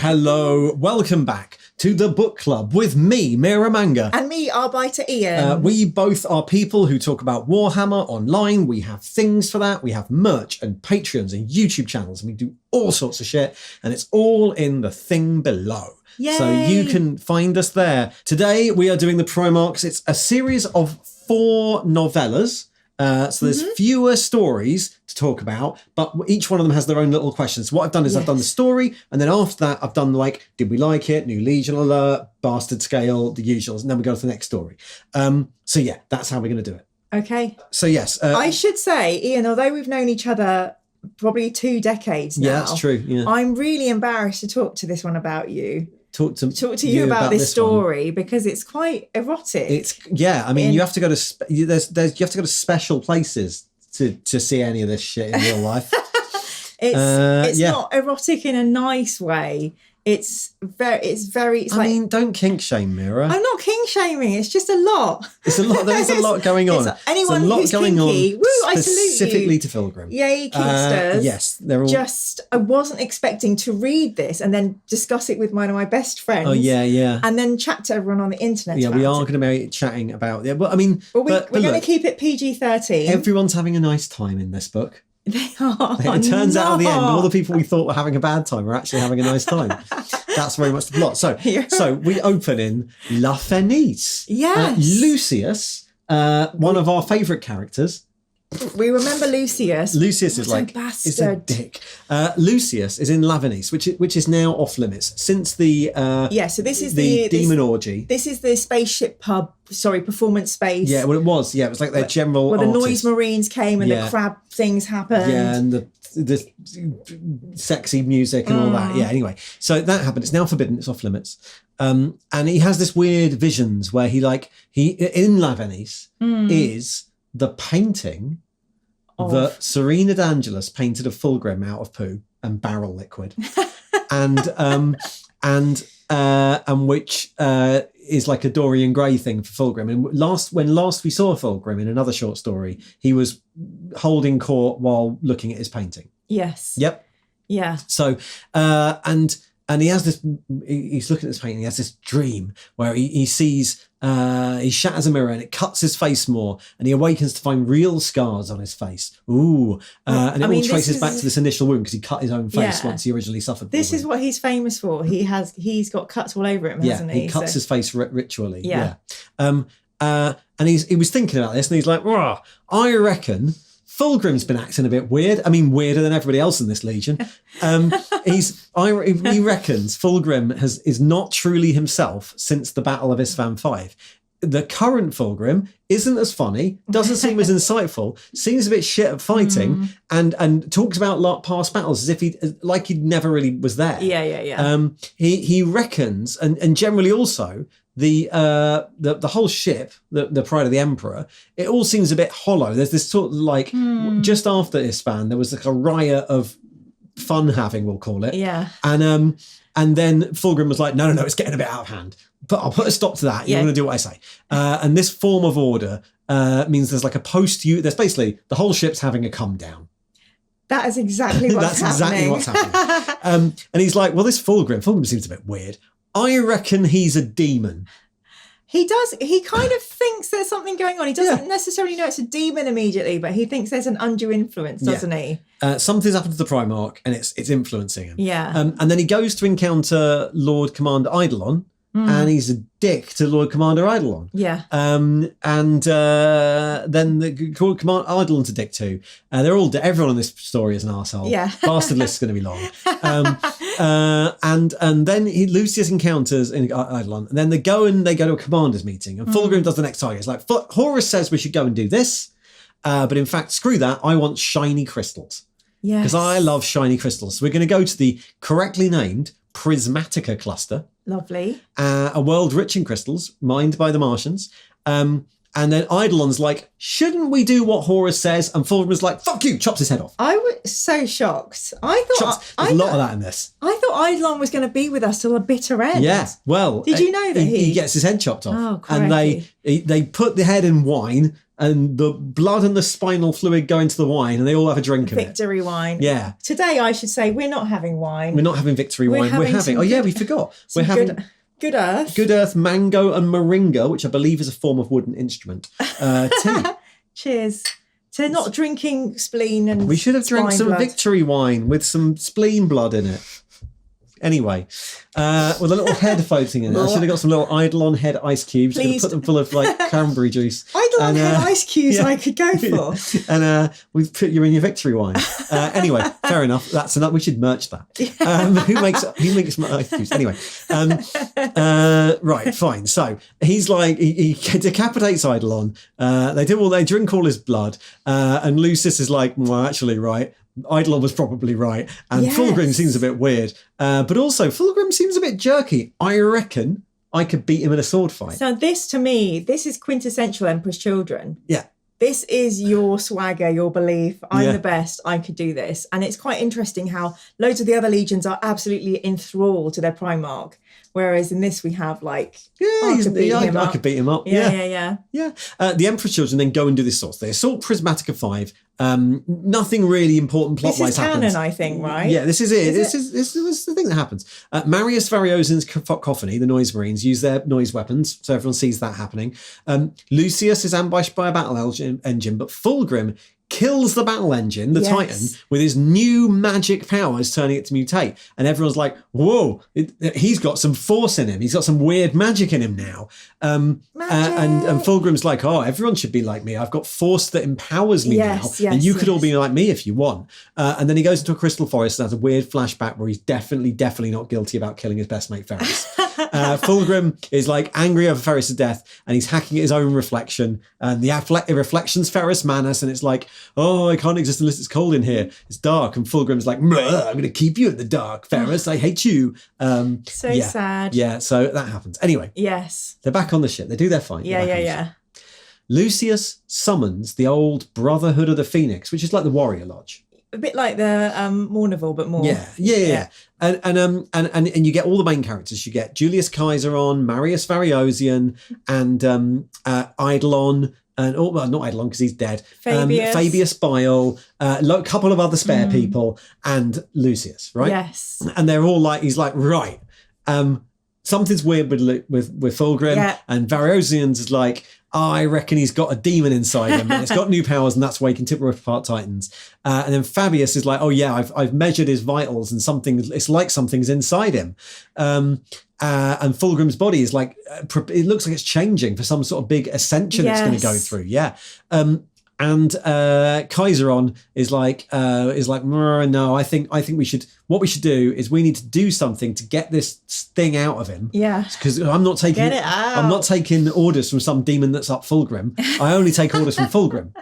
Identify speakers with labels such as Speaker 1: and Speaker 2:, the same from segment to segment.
Speaker 1: Hello. Welcome back to the book club with me, Mira Manga.
Speaker 2: And me, Arbiter Ian.
Speaker 1: We both are people who talk about Warhammer online. We have things for that. We have merch and Patreons and YouTube channels, and we do all sorts of shit. And it's all in the thing below.
Speaker 2: Yay.
Speaker 1: So you can find us there. Today we are doing the PRIMARCHS. It's a series of 4 novellas. So there's fewer stories to talk about, but each one of them has their own little questions. So what I've done is I've done the story, and then after that I've done like, did we like it? New Legion alert, bastard scale, the usuals, and then we go to the next story. So yeah, that's how we're going to do it.
Speaker 2: Okay.
Speaker 1: So yes.
Speaker 2: I should say, Ian, although we've known each other probably 2 decades now.
Speaker 1: Yeah, that's true. Yeah.
Speaker 2: I'm really embarrassed to talk to this one about you.
Speaker 1: Talk to
Speaker 2: you about this story because it's quite erotic.
Speaker 1: I mean, you have to go to you have to go to special places to see any of this shit in real life.
Speaker 2: It's not erotic in a nice way. It's like,
Speaker 1: I mean, don't kink shame, Mira.
Speaker 2: I'm not kink shaming. It's just a lot.
Speaker 1: It's a lot. There is a lot going on.
Speaker 2: Anyone who's kinky, woo! I salute you.
Speaker 1: Specifically to Fulgrim.
Speaker 2: Yay, kinksters!
Speaker 1: Yes, they're all.
Speaker 2: I wasn't expecting to read this and then discuss it with one of my best friends.
Speaker 1: Oh yeah.
Speaker 2: And then chat to everyone on the internet.
Speaker 1: Yeah, we are going to be chatting about. Yeah, but I mean,
Speaker 2: we're going to keep it PG-13.
Speaker 1: Everyone's having a nice time in this book.
Speaker 2: They are.
Speaker 1: It turns out at the end, all the people we thought were having a bad time are actually having a nice time. That's very much the plot. So we open in La Fenice.
Speaker 2: Yes.
Speaker 1: Lucius, one of our favourite characters.
Speaker 2: We remember Lucius.
Speaker 1: Lucius is a dick. Lucius is in La Fenice, which is now off limits since the
Speaker 2: so this is the
Speaker 1: demon orgy.
Speaker 2: This is the spaceship performance space.
Speaker 1: Yeah, well it was. Yeah, it was like their general.
Speaker 2: Well, the noise marines came and the crab things happened.
Speaker 1: Yeah, and the sexy music and all that. Yeah. Anyway, so that happened. It's now forbidden. It's off limits. And he has this weird visions where he in La Fenice is the painting that Serena D'Angelis painted of Fulgrim out of poo and barrel liquid, and which is like a Dorian Gray thing for Fulgrim. And when last we saw Fulgrim in another short story, he was holding court while looking at his painting.
Speaker 2: Yes.
Speaker 1: Yep.
Speaker 2: Yeah.
Speaker 1: So and he has this. He's looking at this painting. He has this dream where he sees. He shatters a mirror and it cuts his face more, and he awakens to find real scars on his face. Ooh, and it all traces back to this initial wound because he cut his own face once he originally suffered.
Speaker 2: This is what he's famous for. He's got cuts all over him, hasn't he?
Speaker 1: He cuts his face ritually. Yeah. And he was thinking about this, and he's like, I reckon Fulgrim's been acting a bit weird. I mean, weirder than everybody else in this legion. He reckons Fulgrim is not truly himself since the Battle of Isfahan 5. The current Fulgrim isn't as funny, doesn't seem as insightful, seems a bit shit at fighting, and talks about past battles as if he never really was there.
Speaker 2: Yeah.
Speaker 1: He reckons, and generally also, the whole ship, the Pride of the Emperor, it all seems a bit hollow. There's this sort of just after Isfahan, there was like a riot of fun having, we'll call it.
Speaker 2: Yeah.
Speaker 1: And then Fulgrim was like, no, it's getting a bit out of hand. But I'll put a stop to that. You're going to do what I say. And this form of order means there's like there's basically the whole ship's having a come down.
Speaker 2: That is exactly what's happening.
Speaker 1: Exactly what's happening. And he's like, well, this Fulgrim seems a bit weird. I reckon he's a demon.
Speaker 2: He does. He kind of thinks there's something going on. He doesn't necessarily know it's a demon immediately, but he thinks there's an undue influence, doesn't he?
Speaker 1: Something's happened to the Primarch, and it's influencing him.
Speaker 2: Yeah.
Speaker 1: And then he goes to encounter Lord Commander Eidolon, and he's a dick to Lord Commander Eidolon.
Speaker 2: Yeah.
Speaker 1: And then the Lord Commander Eidolon's a dick too. Everyone in this story is an arsehole.
Speaker 2: Yeah.
Speaker 1: Bastard list is going to be long. And then Lucius encounters Eidolon, and then they go to a commander's meeting, and Fulgrim does the next target. It's like, Horus says we should go and do this, but in fact, screw that. I want shiny crystals.
Speaker 2: Yes.
Speaker 1: Because I love shiny crystals. So we're going to go to the correctly named Prismatica cluster.
Speaker 2: Lovely.
Speaker 1: A world rich in crystals, mined by the Martians. And And then Eidolon's like, shouldn't we do what Horus says? And Fulgrim's like, fuck you, chops his head off.
Speaker 2: I was so shocked. I thought
Speaker 1: There's a lot of that in this.
Speaker 2: I thought Eidolon was going to be with us till the bitter end.
Speaker 1: Yeah, well,
Speaker 2: did you know that
Speaker 1: he gets his head chopped off?
Speaker 2: Oh,
Speaker 1: and they put the head in wine, and the blood and the spinal fluid go into the wine, and they all have a drink of it.
Speaker 2: Victory wine.
Speaker 1: Yeah.
Speaker 2: Today, I should say, we're not having wine.
Speaker 1: We're not having victory wine. We're having. Oh yeah, we forgot. We're having.
Speaker 2: Good Earth.
Speaker 1: Good Earth, mango and moringa, which I believe is a form of wooden instrument. Tea.
Speaker 2: Cheers to not drinking spleen and
Speaker 1: we should have drank some
Speaker 2: blood.
Speaker 1: victory wine with some spleen blood in it. Anyway, with a little head floating in it. I should have got some little Eidolon head ice cubes. Should have put them full of like cranberry juice.
Speaker 2: Eidolon head ice cubes I could go for.
Speaker 1: And we've put you in your victory wine. Anyway, fair enough. That's enough. We should merch that. Who makes ice cubes? Anyway, right, fine. So he's like he decapitates Eidolon. They drink all his blood, and Lucius is like, well, actually, right. Eidolon was probably right, and Fulgrim seems a bit weird, but also Fulgrim seems a bit jerky. I reckon I could beat him in a sword fight.
Speaker 2: So this, to me, this is quintessential Emperor's Children.
Speaker 1: Yeah.
Speaker 2: This is your swagger, your belief. I'm the best. I could do this. And it's quite interesting how loads of the other legions are absolutely enthralled to their Primarch. Whereas in this, we have like, I could beat
Speaker 1: him up.
Speaker 2: Yeah.
Speaker 1: The Emperor's Children then go and do this sort. They assault Prismatica 5. Nothing really important plot-wise happens.
Speaker 2: This is canon, I think, right?
Speaker 1: Yeah, this is it. This is the thing that happens. Marius Variosen's cacophony, the Noise Marines, use their noise weapons, so everyone sees that happening. Lucius is ambushed by a battle engine, but Fulgrim kills the battle engine, the Titan, with his new magic powers, turning it to mutate. And everyone's like, whoa, he's got some force in him. He's got some weird magic in him now. And Fulgrim's like, oh, everyone should be like me. I've got force that empowers me now. And you could all be like me if you want. And then he goes into a crystal forest and has a weird flashback where he's definitely not guilty about killing his best mate, Ferrus. Fulgrim is like angry over Ferrus' death, and he's hacking at his own reflection. And the reflection's Ferrus Manus, and it's like, oh, I can't exist unless it's cold in here. It's dark. And Fulgrim's like, I'm going to keep you in the dark, Ferrus. I hate you.
Speaker 2: Sad.
Speaker 1: Yeah, so that happens. Anyway.
Speaker 2: Yes.
Speaker 1: They're back on the ship. They do their fight.
Speaker 2: Yeah.
Speaker 1: Lucius summons the old Brotherhood of the Phoenix, which is like the Warrior Lodge.
Speaker 2: A bit like the Mournival, but more.
Speaker 1: Yeah. And you get all the main characters. You get Julius Caesaron, Marius Variosian, and Eidolon. And not Eidolon because he's dead. Fabius Bile, a couple of other spare people, and Lucius, right?
Speaker 2: Yes.
Speaker 1: And they're all like, he's like, right, something's weird with Fulgrim, and Variosian's is like, I reckon he's got a demon inside him, and it's got new powers, and that's why he can tip apart Titans. And then Fabius is like, oh yeah, I've measured his vitals, and it's like something's inside him. And Fulgrim's body is like, it looks like it's changing for some sort of big ascension it's going to go through. Yeah. And Caesaron is like, no, I think what we should do is we need to do something to get this thing out of him.
Speaker 2: Yeah.
Speaker 1: Because I'm not taking orders from some demon that's up Fulgrim. I only take orders from Fulgrim.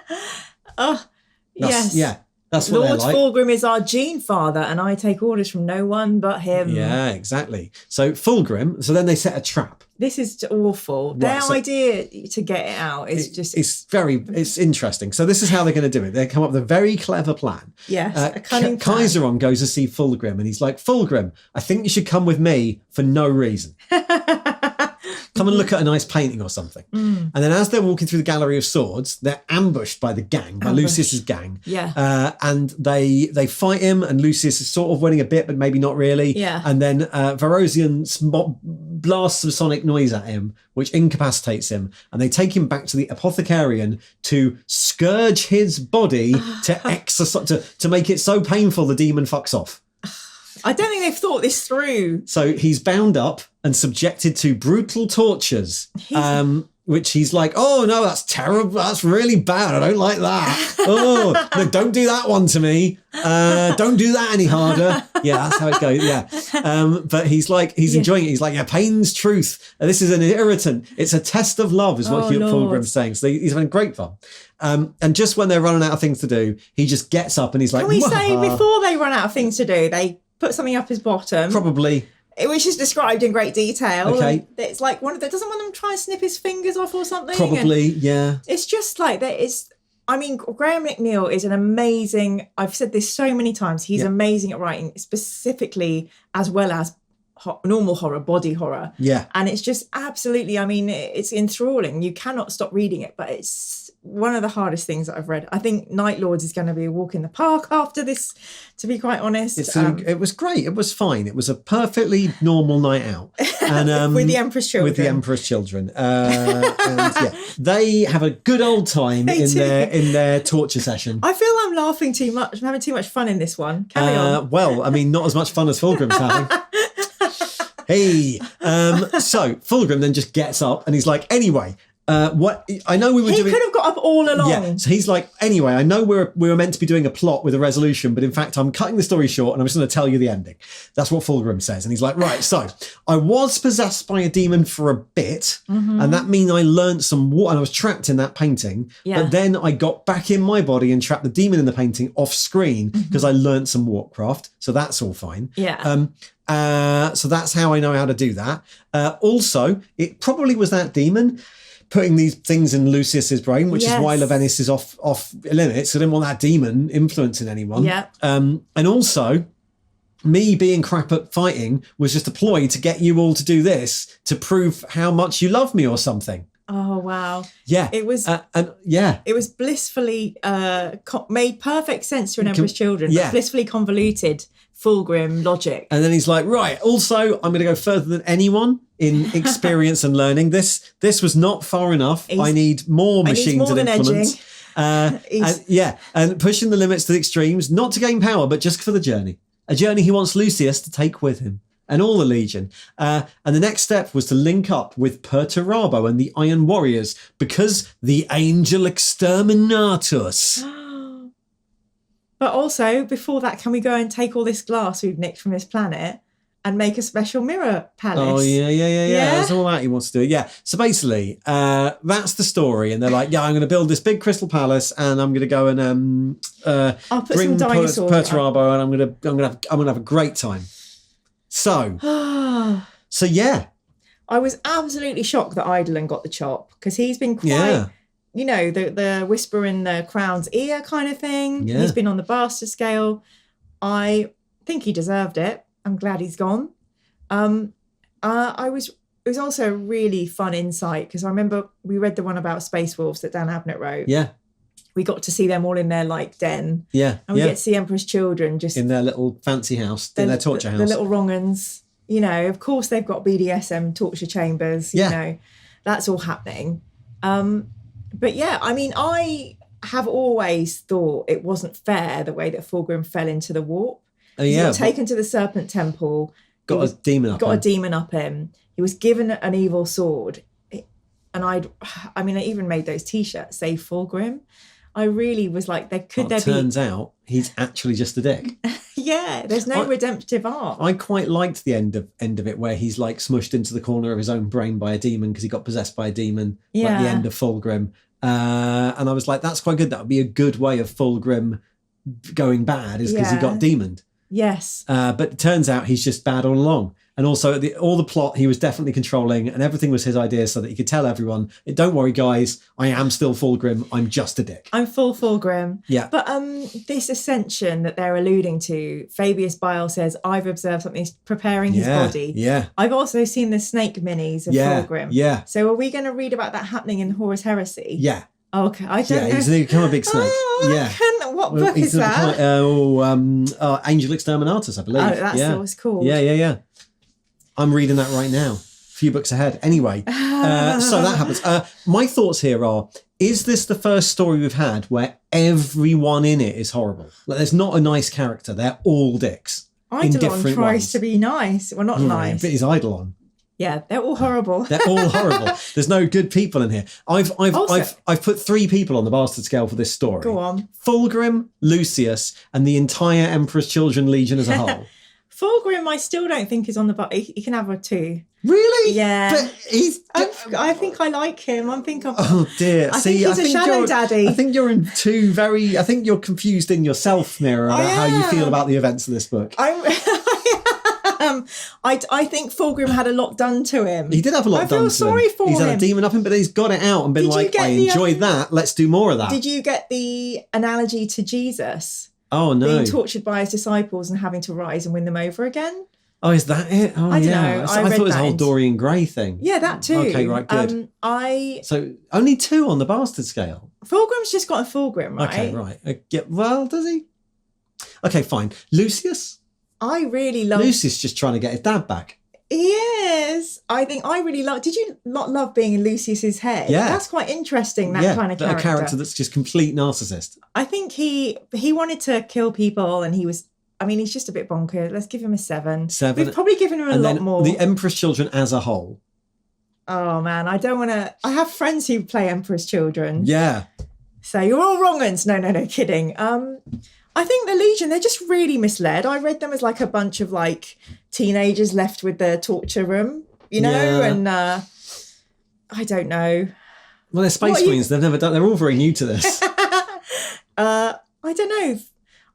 Speaker 2: Yes.
Speaker 1: Yeah. That's what
Speaker 2: Lord
Speaker 1: they're like.
Speaker 2: Fulgrim is our gene father, and I take orders from no one but him.
Speaker 1: Yeah, exactly. So Fulgrim, so then they set a trap.
Speaker 2: This is awful. Their idea to get it out is
Speaker 1: it's interesting. So this is how they're going to do it. They come up with a very clever plan.
Speaker 2: Yes, a cunning plan.
Speaker 1: Caesaron goes to see Fulgrim, and he's like, Fulgrim, I think you should come with me for no reason. Come and look at a nice painting or something. And then as they're walking through the Gallery of Swords, they're ambushed by the gang, by Lucius's gang.
Speaker 2: Yeah.
Speaker 1: And they fight him, and Lucius is sort of winning a bit, but maybe not really.
Speaker 2: Yeah.
Speaker 1: And then Varosian blasts some sonic noise at him, which incapacitates him. And they take him back to the Apothecarian to scourge his body to make it so painful the demon fucks off.
Speaker 2: I don't think they've thought this through.
Speaker 1: So he's bound up and subjected to brutal tortures, which he's like, oh no, that's terrible. That's really bad. I don't like that. Oh, no, don't do that one to me. Don't do that any harder. Yeah, that's how it goes. Yeah. But he's enjoying it. He's like, yeah, pain's truth. This is an irritant. It's a test of love is what Fulgrim's saying. So he's having great fun. And just when they're running out of things to do, he just gets up and he's like,
Speaker 2: can we say before they run out of things to do, they put something up his bottom?
Speaker 1: Probably.
Speaker 2: which is described in great detail.
Speaker 1: Okay.
Speaker 2: It's like doesn't one of them try and snip his fingers off or something?
Speaker 1: Probably, yeah.
Speaker 2: It's just like that. Graham McNeill is an amazing, I've said this so many times, he's amazing at writing, specifically as well as normal horror, body horror.
Speaker 1: Yeah.
Speaker 2: And it's just absolutely, it's enthralling. You cannot stop reading it, but it's one of the hardest things that I've read. I think Night Lords is going to be a walk in the park after this, to be quite honest.
Speaker 1: It was great. It was fine. It was a perfectly normal night out. And,
Speaker 2: with the Emperor's Children.
Speaker 1: With the Emperor's Children. And they have a good old time in their torture session.
Speaker 2: I feel I'm laughing too much. I'm having too much fun in this one. Carry on.
Speaker 1: Well, not as much fun as Fulgrim's having. Hey. So Fulgrim then just gets up and he's like, anyway, what I know we were doing.
Speaker 2: He could have got up all along.
Speaker 1: Yeah. So he's like, anyway, I know we were meant to be doing a plot with a resolution, but in fact, I'm cutting the story short and I'm just going to tell you the ending. That's what Fulgrim says. And he's like, right, so I was possessed by a demon for a bit, and that means I learned some war, and I was trapped in that painting. Yeah. But then I got back in my body and trapped the demon in the painting off screen because I learned some warcraft. So that's all fine.
Speaker 2: Yeah.
Speaker 1: So that's how I know how to do that. Also, it probably was that demon putting these things in Lucius's brain, which is why Levenis is off limits. So I didn't want that demon influencing anyone.
Speaker 2: Yeah.
Speaker 1: And also, me being crap at fighting was just a ploy to get you all to do this to prove how much you love me or something.
Speaker 2: Oh wow!
Speaker 1: Yeah,
Speaker 2: it was,
Speaker 1: it
Speaker 2: was blissfully made perfect sense to an Emperor's Children. Yeah, blissfully convoluted Fulgrim logic.
Speaker 1: And then he's like, right. Also, I'm going to go further than anyone in experience and learning. This was not far enough. I need more machines and implements. And pushing the limits to the extremes, not to gain power, but just for the journey. A journey he wants Lucius to take with him. And all the Legion. And the next step was to link up with Perturabo and the Iron Warriors because the Angel Exterminatus.
Speaker 2: But also, before that, can we go and take all this glass we've nicked from this planet and make a special mirror palace?
Speaker 1: Oh, yeah. That's all that he wants to do. Yeah. So basically, that's the story. And they're like, I'm going to build this big crystal palace and I'm going to go and
Speaker 2: I'll put bring some dinosaurs
Speaker 1: Perturabo and I'm going to have a great time. So yeah.
Speaker 2: I was absolutely shocked that Eidolon got the chop because he's been quite, the whisper in the crown's ear kind of thing. Yeah. He's been on the bastard scale. I think he deserved it. I'm glad he's gone. It was also a really fun insight because I remember we read the one about Space Wolves that Dan Abnett wrote. Yeah. We got to see them all in their den. Yeah. And we get to see Emperor's Children just
Speaker 1: in their little fancy house, in their torture house.
Speaker 2: The little wrong'uns. Of course they've got BDSM torture chambers, that's all happening. But yeah, I have always thought it wasn't fair the way that Fulgrim fell into the warp. Oh, yeah. He got taken to the Serpent Temple.
Speaker 1: Got a demon
Speaker 2: up him. He was given an evil sword. And I even made those T-shirts, Save Fulgrim. I really was like, turns
Speaker 1: out he's actually just a dick.
Speaker 2: Yeah, there's no redemptive arc.
Speaker 1: I quite liked the end of it where he's like smushed into the corner of his own brain by a demon because he got possessed by a demon. Yeah. Like the end of Fulgrim. And I was like, that's quite good. That would be a good way of Fulgrim going bad is because he got demoned.
Speaker 2: Yes.
Speaker 1: But it turns out he's just bad all along. And also all the plot he was definitely controlling and everything was his idea so that he could tell everyone, don't worry, guys, I am still Fulgrim. I'm just a dick.
Speaker 2: I'm full Fulgrim.
Speaker 1: Yeah.
Speaker 2: But this ascension that they're alluding to, Fabius Bile says, I've observed something. He's preparing his body.
Speaker 1: Yeah.
Speaker 2: I've also seen the snake minis of Fulgrim.
Speaker 1: Yeah.
Speaker 2: So are we going to read about that happening in Horus Heresy?
Speaker 1: Yeah.
Speaker 2: Okay. I don't know.
Speaker 1: Yeah, he's become a big snake.
Speaker 2: What book is that?
Speaker 1: Angel Exterminatus, I believe.
Speaker 2: Oh, that's what it's called.
Speaker 1: Yeah. I'm reading that right now. A few books ahead. Anyway, so that happens. My thoughts here are, is this the first story we've had where everyone in it is horrible? Like, there's not a nice character. They're all dicks.
Speaker 2: Eidolon tries to be nice. Well, not nice.
Speaker 1: But he's Eidolon.
Speaker 2: Yeah, they're all horrible.
Speaker 1: They're all horrible. There's no good people in here. I've put 3 people on the bastard scale for this story.
Speaker 2: Go on.
Speaker 1: Fulgrim, Lucius, and the entire Emperor's Children Legion as a whole.
Speaker 2: Fulgrim, I still don't think is on the button. He can have a 2.
Speaker 1: Really?
Speaker 2: Yeah.
Speaker 1: But he's...
Speaker 2: I think I like him.
Speaker 1: Oh dear.
Speaker 2: I think he's a shadow daddy.
Speaker 1: I think you're in 2 I think you're confused in yourself, Mira, about how you feel about the events of this book.
Speaker 2: I am. I think Fulgrim had a lot done to him.
Speaker 1: He did have a lot done to him.
Speaker 2: I feel sorry for him.
Speaker 1: He's had a demon up him, but he's got it out and been like, I enjoyed that. Let's do more of that.
Speaker 2: Did you get the analogy to Jesus?
Speaker 1: Oh, no.
Speaker 2: Being tortured by his disciples and having to rise and win them over again?
Speaker 1: Oh, is that it? Oh,
Speaker 2: I don't know.
Speaker 1: I thought it was a whole Dorian Gray thing.
Speaker 2: Yeah, that too.
Speaker 1: Okay, right, good. So only 2 on the bastard scale.
Speaker 2: Fulgrim's just got a Fulgrim, right?
Speaker 1: Okay, right. Well, does he? Okay, fine. Lucius?
Speaker 2: I really love...
Speaker 1: Lucius just trying to get his dad back.
Speaker 2: He is. I think I really love... Did you not love being in Lucius's head?
Speaker 1: Yeah.
Speaker 2: That's quite interesting, that kind of character.
Speaker 1: A character that's just complete narcissist.
Speaker 2: I think he wanted to kill people and he was... I mean, he's just a bit bonkers. Let's give him a 7.
Speaker 1: 7.
Speaker 2: We've probably given him a lot more.
Speaker 1: The Emperor's Children as a whole.
Speaker 2: Oh, man. I don't want to... I have friends who play Emperor's Children.
Speaker 1: Yeah.
Speaker 2: So you're all wrong uns. No, kidding. I think the Legion, they're just really misled. I read them as like a bunch of like teenagers left with their torture room, you know? Yeah. And I don't know.
Speaker 1: Well, they're Space Marines. They've never done... They're all very new to this.
Speaker 2: I don't know.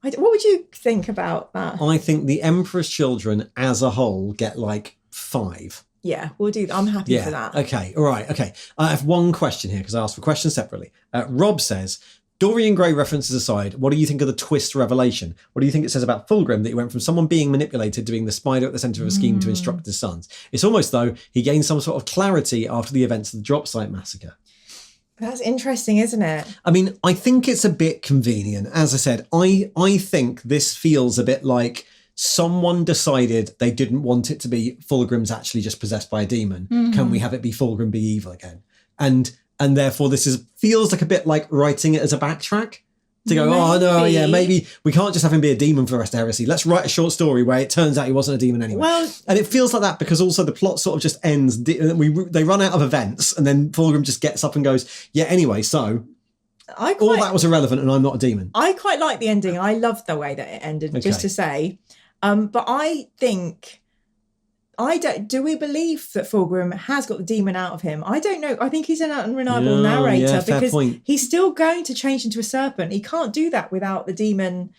Speaker 2: What would you think about that?
Speaker 1: I think the Emperor's Children as a whole get like 5.
Speaker 2: Yeah, we'll do that. I'm happy for that.
Speaker 1: Okay, all right, okay. I have one question here because I asked for questions separately. Rob says, Dorian Gray references aside, what do you think of the twist revelation? What do you think it says about Fulgrim that he went from someone being manipulated to being the spider at the centre of a scheme to instruct his sons? It's almost though he gained some sort of clarity after the events of the drop site massacre.
Speaker 2: That's interesting, isn't it?
Speaker 1: I mean, I think it's a bit convenient. As I said, I think this feels a bit like someone decided they didn't want it to be Fulgrim's actually just possessed by a demon. Can we have it be Fulgrim be evil again? And therefore this feels like a bit like writing it as a backtrack. To go, maybe we can't just have him be a demon for the rest of Heresy. Let's write a short story where it turns out he wasn't a demon anyway. Well, and it feels like that because also the plot sort of just ends. They run out of events and then Fulgrim just gets up and goes, yeah, anyway, so all that was irrelevant and I'm not a demon.
Speaker 2: I quite like the ending. I loved the way that it ended, just to say. But I think... do we believe that Fulgrim has got the demon out of him? I don't know. I think he's an unreliable narrator because he's still going to change into a serpent. He can't do that without the demon.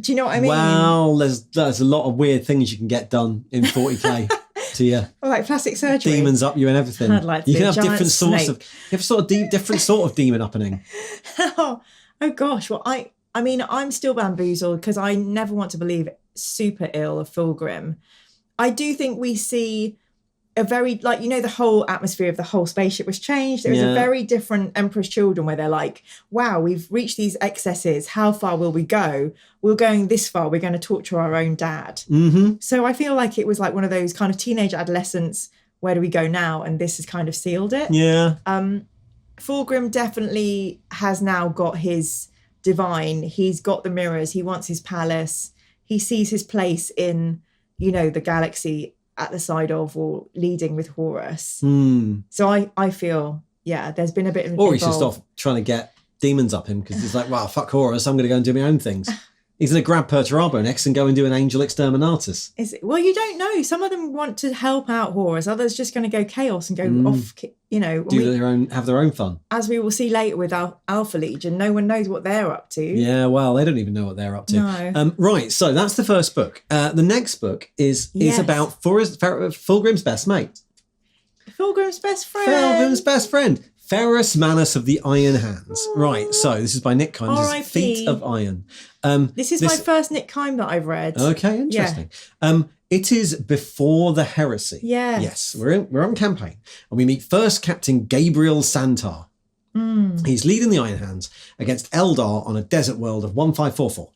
Speaker 2: Do you know what I mean?
Speaker 1: Well, there's a lot of weird things you can get done in 40k to you.
Speaker 2: Like plastic surgery.
Speaker 1: Demons up you and everything.
Speaker 2: I'd like to
Speaker 1: you can have
Speaker 2: different
Speaker 1: sorts of... You have sort of different sort of demon uppening.
Speaker 2: Oh gosh. Well, I mean, I'm still bamboozled because I never want to believe super ill of Fulgrim. I do think we see a very, like, the whole atmosphere of the whole spaceship was changed. There was a very different Emperor's Children where they're like, wow, we've reached these excesses. How far will we go? We're going this far. We're going to torture our own dad. Mm-hmm. So I feel like it was like one of those kind of teenage adolescents, where do we go now? And this has kind of sealed it. Yeah. Fulgrim definitely has now got his divine. He's got the mirrors. He wants his palace. He sees his place in... the galaxy at the side of or leading with Horus. So I feel, there's been a bit of...
Speaker 1: Or he's just off trying to get demons up him because he's like, well, fuck Horus, I'm going to go and do my own things. He's going to grab Perturabo next and go and do an Angel Exterminatus.
Speaker 2: Well, you don't know. Some of them want to help out Horus. Others just going to go chaos and go off,
Speaker 1: have their own fun.
Speaker 2: As we will see later with our Alpha Legion, no one knows what they're up to.
Speaker 1: Yeah, well, they don't even know what they're up to.
Speaker 2: No.
Speaker 1: Right, so that's the first book. The next book is about Fulgrim's best mate.
Speaker 2: Fulgrim's best friend.
Speaker 1: Ferrus Manus of the Iron Hands. Oh. Right, so this is by Nick Kime. This is Feet of Iron.
Speaker 2: This is my first Nick Kime that I've read.
Speaker 1: Okay, interesting. Yeah. It is before the Heresy.
Speaker 2: Yes.
Speaker 1: We're on campaign. And we meet first Captain Gabriel Santar. He's leading the Iron Hands against Eldar on a desert world of 1544.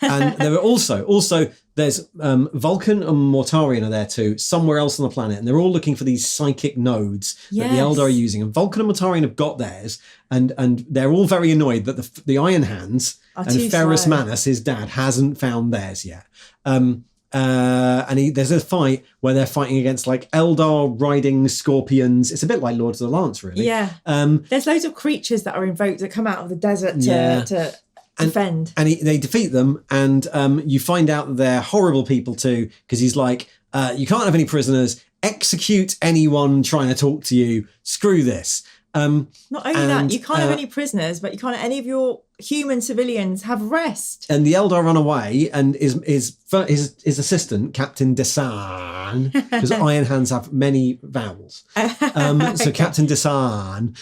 Speaker 1: And there are also there's Vulcan and Mortarion are there too, somewhere else on the planet, and they're all looking for these psychic nodes that the Eldar are using. And Vulcan and Mortarion have got theirs, and they're all very annoyed that the Iron Hands and Ferrus Manus, his dad, hasn't found theirs yet. And there's a fight where they're fighting against like Eldar riding scorpions. It's a bit like Lords of the Lance, really.
Speaker 2: Yeah. There's loads of creatures that are invoked that come out of the desert to defend.
Speaker 1: And they defeat them, and you find out that they're horrible people too, because he's like, you can't have any prisoners, execute anyone trying to talk to you, screw this.
Speaker 2: Not only that, you can't have any prisoners, but you can't have any of your human civilians have rest.
Speaker 1: And the Eldar run away, and his assistant, Captain Desan, because Iron Hands have many vowels. So Captain Desan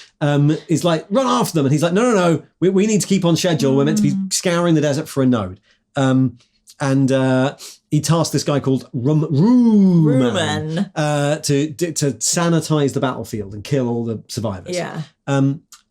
Speaker 1: is like, run after them. And he's like, no, we need to keep on schedule. We're meant to be scouring the desert for a node. And he tasked this guy called Ruman to sanitize the battlefield and kill all the survivors.
Speaker 2: Yeah.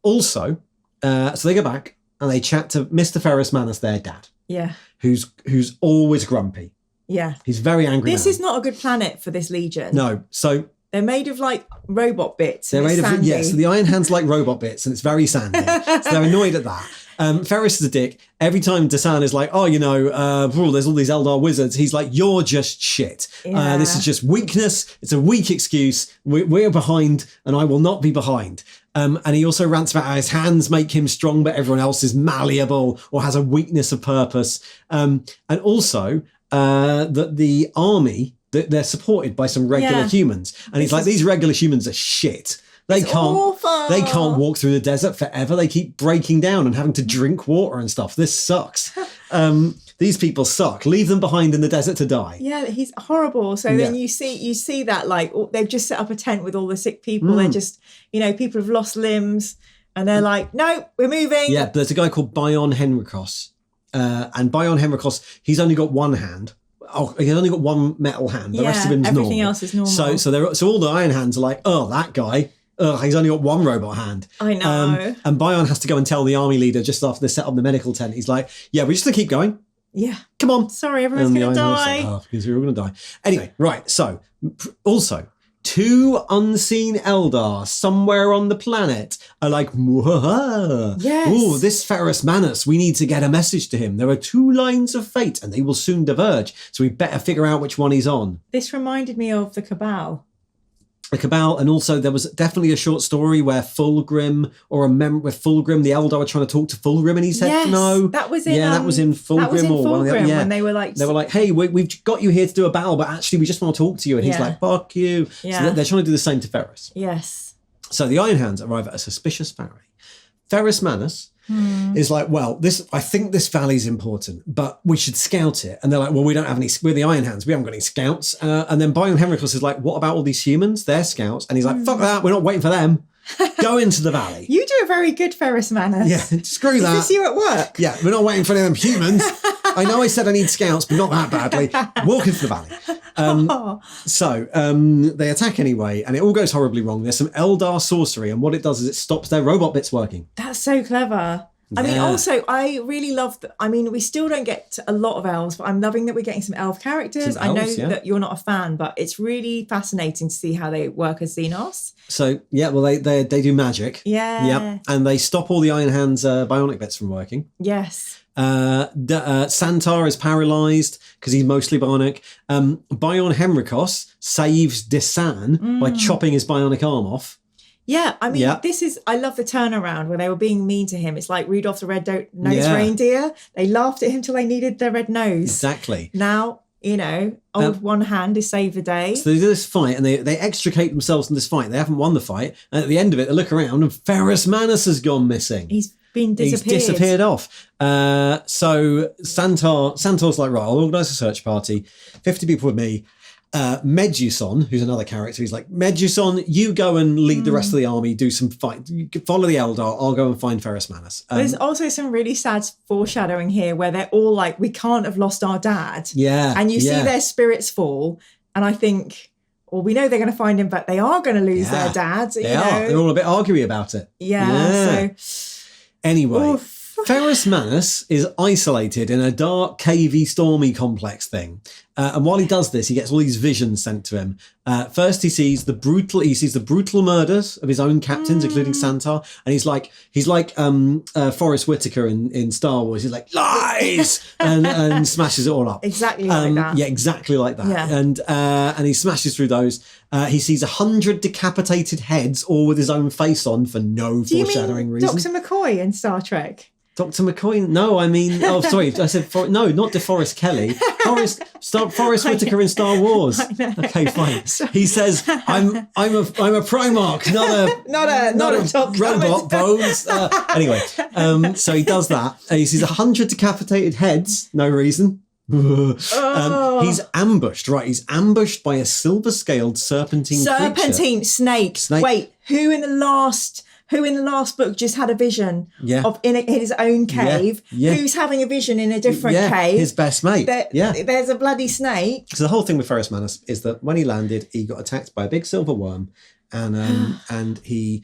Speaker 1: Also, so they go back and they chat to Mr. Ferrus Manus, their dad.
Speaker 2: Yeah.
Speaker 1: Who's always grumpy.
Speaker 2: Yeah.
Speaker 1: He's very angry.
Speaker 2: This is not a good planet for this legion.
Speaker 1: No. So
Speaker 2: they're made of like robot bits.
Speaker 1: They're made of
Speaker 2: sandy.
Speaker 1: So the Iron Hands like robot bits, and it's very sandy. So they're annoyed at that. Ferrus is a dick. Every time Desan is like, there's all these Eldar wizards, he's like, you're just shit.
Speaker 2: Yeah.
Speaker 1: This is just weakness. It's a weak excuse. We're behind, and I will not be behind. And he also rants about how his hands make him strong, but everyone else is malleable or has a weakness of purpose. And also that the army, they're supported by some regular humans. And he's like, these regular humans are shit. They can't walk through the desert forever. They keep breaking down and having to drink water and stuff. This sucks. These people suck. Leave them behind in the desert to die.
Speaker 2: Yeah, he's horrible. So then you see that like they've just set up a tent with all the sick people. They're just, people have lost limbs and they're like, no, we're moving.
Speaker 1: Yeah, there's a guy called Bion Henricos. And Bion Henricos, he's only got one hand. Oh, he's only got one metal hand. The rest of him's normal.
Speaker 2: Everything else is normal.
Speaker 1: So all the Iron Hands are like, that guy. He's only got one robot hand.
Speaker 2: I know.
Speaker 1: And Bion has to go and tell the army leader just after they set up the medical tent. He's like, yeah, we're just going to keep going.
Speaker 2: Yeah.
Speaker 1: Come on.
Speaker 2: Sorry, everyone's going to die.
Speaker 1: Like, because we're all going to die. Anyway, right. So, also, 2 unseen Eldar somewhere on the planet are like,
Speaker 2: yes.
Speaker 1: Oh, this Ferrus Manus, we need to get a message to him. There are 2 lines of fate and they will soon diverge. So we better figure out which one he's on.
Speaker 2: This reminded me of the Cabal.
Speaker 1: The Cabal, and also there was definitely a short story where Fulgrim, with Fulgrim, the Eldar were trying to talk to Fulgrim, and he said no.
Speaker 2: That was in
Speaker 1: that was in Fulgrim.
Speaker 2: That was in Fulgrim when they were like,
Speaker 1: hey, we've got you here to do a battle, but actually we just want to talk to you. And he's like, fuck you.
Speaker 2: Yeah.
Speaker 1: So they're trying to do the same to Ferrus.
Speaker 2: Yes.
Speaker 1: So the Iron Hands arrive at a suspicious valley. Ferrus Manus is like, I think this valley's important, but we should scout it. And they're like, we don't have any, we're the Iron Hands, we haven't got any scouts. And then Bion Henricus is like, what about all these humans? They're scouts. And he's like, fuck that, we're not waiting for them. Go into the valley.
Speaker 2: You do a very good Ferrus Manus.
Speaker 1: Yeah, screw that.
Speaker 2: Is this you at work?
Speaker 1: Yeah, we're not waiting for them humans. I know I said I need scouts, but not that badly. Walk into the valley. So they attack anyway, and it all goes horribly wrong. There's some Eldar sorcery, and what it does is it stops their robot bits working.
Speaker 2: That's so clever. I mean, also, I really love we still don't get a lot of elves, but I'm loving that we're getting some elf characters. I know that you're not a fan, but it's really fascinating to see how they work as Xenos.
Speaker 1: So, they do magic.
Speaker 2: Yeah.
Speaker 1: Yep. And they stop all the Iron Hands bionic bits from working.
Speaker 2: Yes.
Speaker 1: Santar is paralysed because he's mostly bionic. Bion Henricos saves Desan by chopping his bionic arm off.
Speaker 2: Yeah, I mean, I love the turnaround where they were being mean to him. It's like Rudolph the Red-Nosed Reindeer. They laughed at him till they needed their red nose.
Speaker 1: Exactly.
Speaker 2: Now, old one hand is save the day.
Speaker 1: So they do this fight and they extricate themselves from this fight. They haven't won the fight. And at the end of it, they look around and Ferrus Manus has gone missing.
Speaker 2: He's disappeared.
Speaker 1: He's disappeared off. So Santor's like, right, I'll organise a search party. 50 people with me. Meduson, who's another character, he's like, Meduson, you go and lead the rest of the army, do some fight, follow the Eldar, I'll go and find Ferrus Manus.
Speaker 2: There's also some really sad foreshadowing here where they're all like, we can't have lost our dad.
Speaker 1: Yeah.
Speaker 2: And you see their spirits fall, and I think, we know they're going to find him, but they are going to lose their dad.
Speaker 1: They're all a bit arguey about it.
Speaker 2: Yeah. So
Speaker 1: anyway, Ferrus Manus is isolated in a dark, cavey, stormy complex thing. And while he does this, he gets all these visions sent to him. First, he sees the brutal murders of his own captains, including Santar. And he's like Forrest Whitaker in Star Wars. He's like, lies! and smashes it all up.
Speaker 2: Exactly like that.
Speaker 1: Yeah, exactly like that.
Speaker 2: Yeah.
Speaker 1: And he smashes through those. He sees 100 decapitated heads, all with his own face on for no foreshadowing reason.
Speaker 2: Dr. McCoy in Star Trek?
Speaker 1: Dr. McCoy? No, I mean, oh, sorry, I said no, not DeForest Kelly. Forrest Whitaker in Star Wars. Okay, fine. He says, "I'm a Primarch, not a robot, Bones." Anyway, so he does that. He sees 100 decapitated heads, no reason. He's ambushed, right? He's ambushed by a silver-scaled serpentine creature.
Speaker 2: Snake. Wait, who in the last book just had a vision of in his own cave? Who's having a vision in a different cave?
Speaker 1: His best mate.
Speaker 2: There's a bloody snake.
Speaker 1: So the whole thing with Ferrus Manus is that when he landed, he got attacked by a big silver worm, and he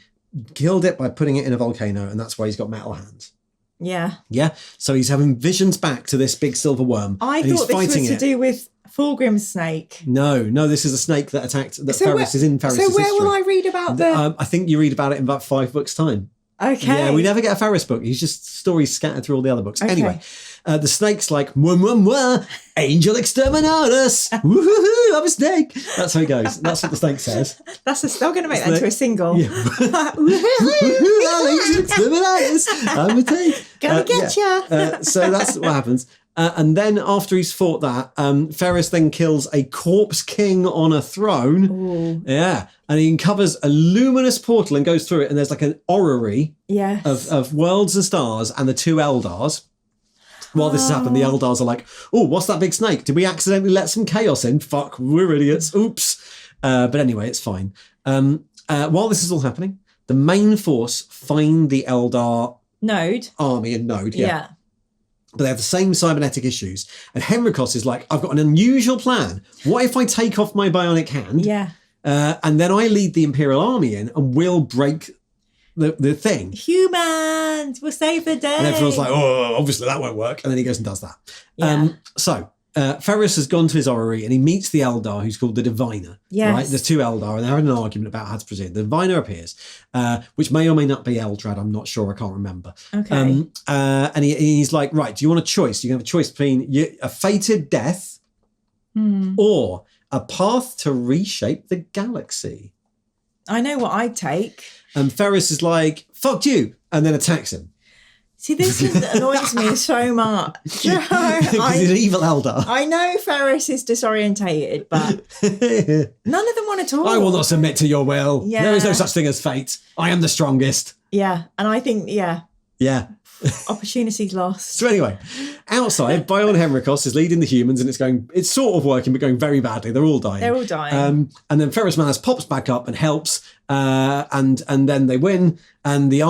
Speaker 1: killed it by putting it in a volcano, and that's why he's got metal hands. Yeah. So he's having visions back to this big silver worm.
Speaker 2: I thought this was to do with Fulgrim's snake.
Speaker 1: No, this is a snake that attacked. Ferrus is in Ferrus' history.
Speaker 2: So where will I read about the?
Speaker 1: I think you read about it in about 5 books' time.
Speaker 2: Okay.
Speaker 1: Yeah, we never get a Ferrus book. He's just stories scattered through all the other books. Okay. Anyway, the snake's like, mwah, mwah, mwah, angel exterminatus. Woohoo, I'm a snake. That's how he goes. That's what the snake says.
Speaker 2: They're going to make that into a single.
Speaker 1: Yeah. I'm angel exterminatus. I'm a snake.
Speaker 2: Gonna get ya.
Speaker 1: So that's what happens. And then after he's fought that, Ferrus then kills a corpse king on a throne.
Speaker 2: Ooh.
Speaker 1: Yeah. And he uncovers a luminous portal and goes through it. And there's like an orrery of worlds and stars and the 2 Eldars. While this has happened, the Eldars are like, oh, what's that big snake? Did we accidentally let some chaos in? Fuck, we're idiots. Oops. But anyway, it's fine. While this is all happening, the main force find the Eldar army and node. Yeah. But they have the same cybernetic issues. And Henricus is like, I've got an unusual plan. What if I take off my bionic hand?
Speaker 2: Yeah.
Speaker 1: And then I lead the Imperial army in and we'll break the thing.
Speaker 2: Humans, we'll save the day.
Speaker 1: And everyone's like, oh, obviously that won't work. And then he goes and does that. Yeah. So Ferrus has gone to his orrery and he meets the Eldar who's called the Diviner.
Speaker 2: Yes.
Speaker 1: Right? There's 2 Eldar and they're having an argument about how to proceed. The Diviner appears, which may or may not be Eldrad. I'm not sure. I can't remember.
Speaker 2: Okay.
Speaker 1: And he's like, right, do you want a choice? You can have a choice between a fated death or a path to reshape the galaxy.
Speaker 2: I know what I'd take.
Speaker 1: And Ferrus is like, fuck you, and then attacks him.
Speaker 2: See, this annoys me so much.
Speaker 1: Because he's an evil Eldar.
Speaker 2: I know Ferrus is disorientated, but none of them want to talk.
Speaker 1: I will not submit to your will.
Speaker 2: Yeah.
Speaker 1: There is no such thing as fate. I am the strongest.
Speaker 2: Yeah, and I think,
Speaker 1: Yeah.
Speaker 2: opportunities lost.
Speaker 1: So anyway, outside, Bion Henricus is leading the humans and it's sort of working, but going very badly. They're all dying. And then Ferrus Manus pops back up and helps, and then they win. And the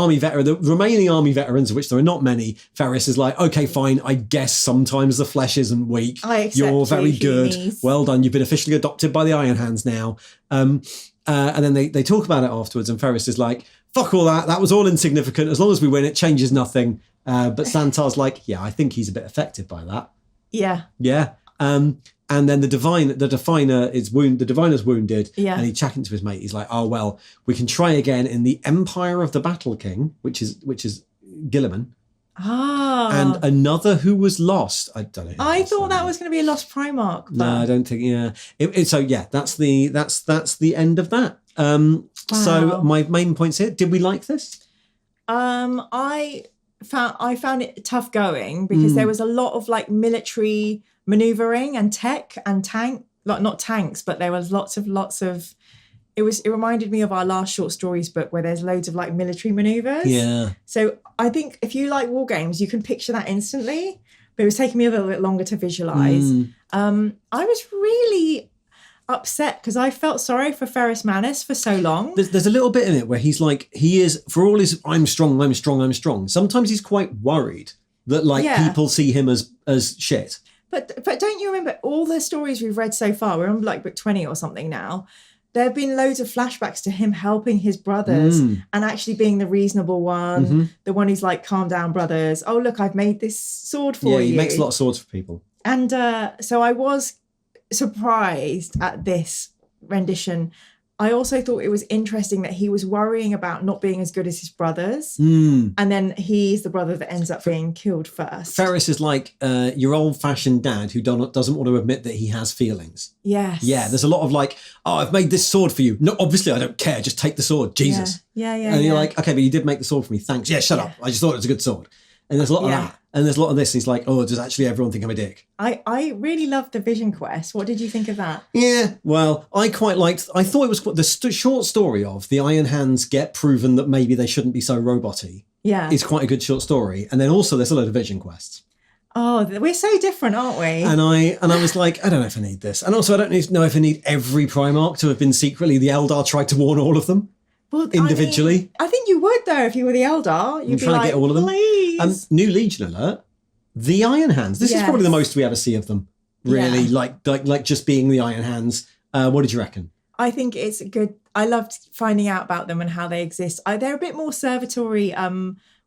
Speaker 1: remaining army veterans, of which there are not many, Ferrus is like, okay, fine, I guess sometimes the flesh isn't weak. You're very good. Well done. You've been officially adopted by the Iron Hands now. And then they talk about it afterwards, and Ferrus is like, fuck all that. That was all insignificant. As long as we win, it changes nothing. But Santar's like, yeah, I think he's a bit affected by that.
Speaker 2: Yeah.
Speaker 1: Yeah. And then the Diviner's wounded.
Speaker 2: Yeah.
Speaker 1: And he's chatting to his mate. He's like, oh, well, we can try again in the Empire of the Battle King, which is Guilliman.
Speaker 2: Ah.
Speaker 1: And another who was lost. I don't know.
Speaker 2: I thought that was going to be a lost Primarch. But...
Speaker 1: No, I don't think. Yeah. So yeah, that's the end of that.
Speaker 2: Wow.
Speaker 1: So my main points here. Did we like this?
Speaker 2: I found it tough going because there was a lot of like military maneuvering and tech and not tanks, but there was lots of. It reminded me of our last short stories book where there's loads of like military maneuvers.
Speaker 1: Yeah.
Speaker 2: So I think if you like war games, you can picture that instantly. But it was taking me a little bit longer to visualize. I was really upset because I felt sorry for Ferrus Manus for so long.
Speaker 1: There's a little bit in it where he's like, he is, for all his I'm strong. Sometimes he's quite worried that people see him as shit.
Speaker 2: But don't you remember all the stories we've read so far? We're on like book 20 or something now. There have been loads of flashbacks to him helping his brothers and actually being the reasonable one, the one who's like, calm down, brothers. Oh, look, I've made this sword for you.
Speaker 1: Yeah, he makes a lot of swords for people.
Speaker 2: And so I was surprised at this rendition. I also thought it was interesting that he was worrying about not being as good as his brothers. And then he's the brother that ends up being killed first.
Speaker 1: Ferrus is like your old-fashioned dad who doesn't want to admit that he has feelings.
Speaker 2: Yes.
Speaker 1: Yeah, there's a lot of like, oh, I've made this sword for you. No, obviously I don't care. Just take the sword. Jesus.
Speaker 2: Yeah.
Speaker 1: And you're like, okay, but you did make the sword for me. Thanks. Yeah, shut up. I just thought it was a good sword. And there's a lot of that. And there's a lot of this. He's like, oh, does actually everyone think I'm a dick?
Speaker 2: I really loved the Vision Quest. What did you think of that?
Speaker 1: Yeah, well, I quite liked... I thought it was the short story of the Iron Hands get proven that maybe they shouldn't be so roboty.
Speaker 2: Yeah.
Speaker 1: It's quite a good short story. And then also there's a load of Vision Quests.
Speaker 2: Oh, we're so different, aren't we?
Speaker 1: And I was like, I don't know if I need this. And also I don't know if I need every Primarch to have been secretly the Eldar tried to warn all of them. Well, individually.
Speaker 2: I think you would, though, if you were the Eldar. You'd be
Speaker 1: trying
Speaker 2: like,
Speaker 1: to get all of them.
Speaker 2: Please.
Speaker 1: New Legion alert. The Iron Hands. This is probably the most we ever see of them. Really, like just being the Iron Hands. What did you reckon?
Speaker 2: I think it's good. I loved finding out about them and how they exist. They're a bit more servitory.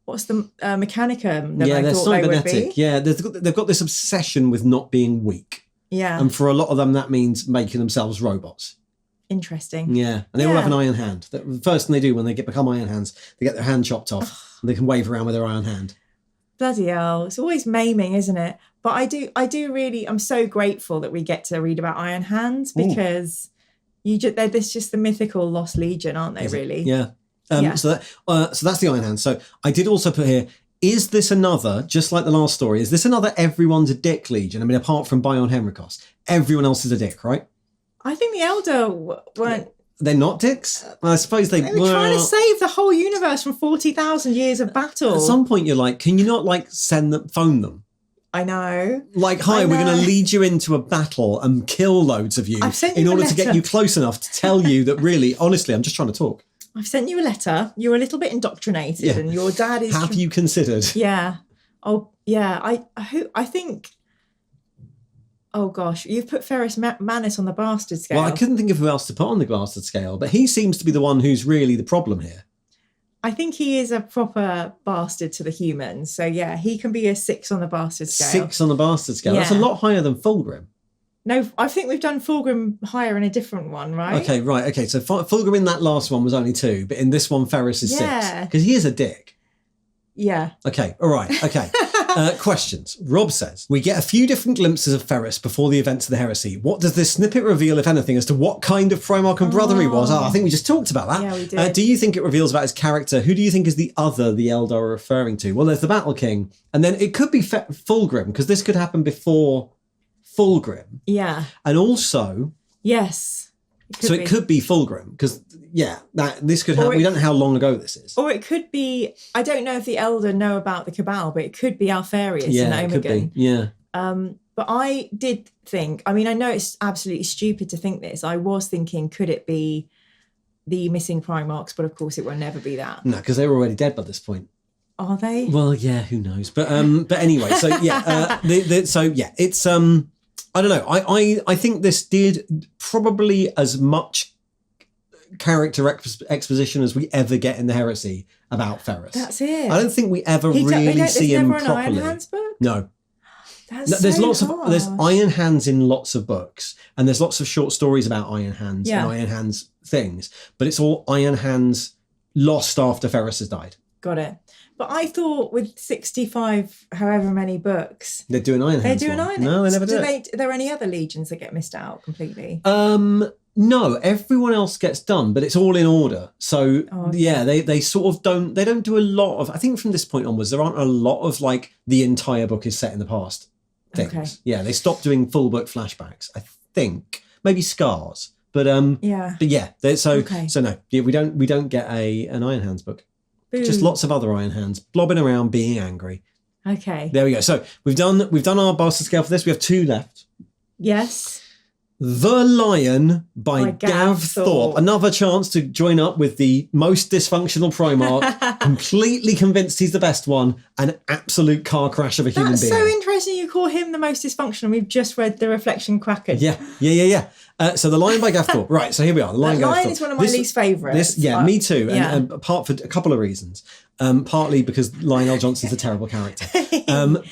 Speaker 2: What's the Mechanicum than I thought they would be?
Speaker 1: Yeah, they've got this obsession with not being weak.
Speaker 2: Yeah.
Speaker 1: And for a lot of them, that means making themselves robots.
Speaker 2: Interesting.
Speaker 1: Yeah, and they all have an iron hand. The first thing they do when they become Iron Hands, they get their hand chopped off and they can wave around with their iron hand. Bloody
Speaker 2: hell. It's always maiming, isn't it? But I do really, I'm so grateful that we get to read about Iron Hands because they're just the mythical Lost Legion, aren't they, really?
Speaker 1: Yeah. So that's the Iron Hands. So I did also put here, is this another, just like the last story, is this another everyone's a dick Legion? I mean, apart from Bion Henricos, everyone else is a dick, right?
Speaker 2: I think the Elder weren't...
Speaker 1: They're not dicks? I suppose they
Speaker 2: were trying to save the whole universe from 40,000 years of battle.
Speaker 1: At some point you're like, can you not phone them?
Speaker 2: I know.
Speaker 1: Like, hi, we're going to lead you into a battle and kill loads of you in order to get you close enough to tell you that really, honestly, I'm just trying to talk.
Speaker 2: I've sent you a letter. You're a little bit indoctrinated and your dad is...
Speaker 1: Have you considered?
Speaker 2: Yeah. Oh, yeah. I think... Oh, gosh. You've put Ferrus Manus on the bastard scale.
Speaker 1: Well, I couldn't think of who else to put on the bastard scale, but he seems to be the one who's really the problem here.
Speaker 2: I think he is a proper bastard to the humans. So, yeah, he can be a 6 on the bastard scale.
Speaker 1: 6 on the bastard scale? Yeah. That's a lot higher than Fulgrim.
Speaker 2: No, I think we've done Fulgrim higher in a different one, right?
Speaker 1: Okay, right. Okay, so Fulgrim in that last one was only 2, but in this one, Ferrus is 6. Because he is a dick.
Speaker 2: Yeah.
Speaker 1: Okay, all right, okay. Questions. Rob says, we get a few different glimpses of Ferrus before the events of the Heresy. What does this snippet reveal, if anything, as to what kind of Primarch and brother he was? I think we just talked about that.
Speaker 2: Yeah, we did.
Speaker 1: Do you think it reveals about his character? Who do you think is the other the Eldar are referring to? Well, there's the Battle King, and then it could be Fulgrim, because this could happen before Fulgrim.
Speaker 2: Yeah.
Speaker 1: And also...
Speaker 2: Yes.
Speaker 1: It could be Fulgrim, because, this could happen. We don't know how long ago this is.
Speaker 2: Or it could be, I don't know if the Elder know about the Cabal, but it could be Alfarius and Omegan.
Speaker 1: Could be. Yeah.
Speaker 2: But I did think, I mean, I know it's absolutely stupid to think this. I was thinking, could it be the missing Primarchs? But of course it will never be that.
Speaker 1: No, because they're already dead by this point.
Speaker 2: Are they?
Speaker 1: Well, yeah, who knows? But anyway, so yeah, it's I don't know. I think this did probably as much character exposition as we ever get in the Heresy about Ferrus.
Speaker 2: That's it.
Speaker 1: I don't think we ever really see him properly. Iron
Speaker 2: Hands book?
Speaker 1: No.
Speaker 2: There's
Speaker 1: there's Iron Hands in lots of books, and there's lots of short stories about Iron Hands and Iron Hands things, but it's all Iron Hands lost after Ferrus has died.
Speaker 2: Got it. But I thought with 65, however many books...
Speaker 1: They're doing Iron Hands.
Speaker 2: They're doing Iron Hands.
Speaker 1: No, they never do it.
Speaker 2: Are there any other legions that get missed out completely?
Speaker 1: No, everyone else gets done, but it's all in order. So, they sort of don't do a lot of... I think from this point onwards, there aren't a lot of, the entire book is set in the past things. Okay. Yeah, they stopped doing full book flashbacks, I think. Maybe Scars. But, So no, we don't get an Iron Hands book. Boo. Just lots of other Iron Hands blobbing around, being angry.
Speaker 2: Okay.
Speaker 1: There we go. So we've done our bastard scale for this. We have 2 left.
Speaker 2: Yes.
Speaker 1: The Lion by Gav Thorpe. Another chance to join up with the most dysfunctional Primarch. Completely convinced he's the best one. An absolute car crash of a human being.
Speaker 2: That's so interesting you call him the most dysfunctional. We've just read The Reflection Kraken.
Speaker 1: Yeah. So The Lion by Gav Thorpe. Right, so here we are. The Lion
Speaker 2: is one of my least favourites.
Speaker 1: Me too. And apart for a couple of reasons. Partly because Lionel Johnson's a terrible character.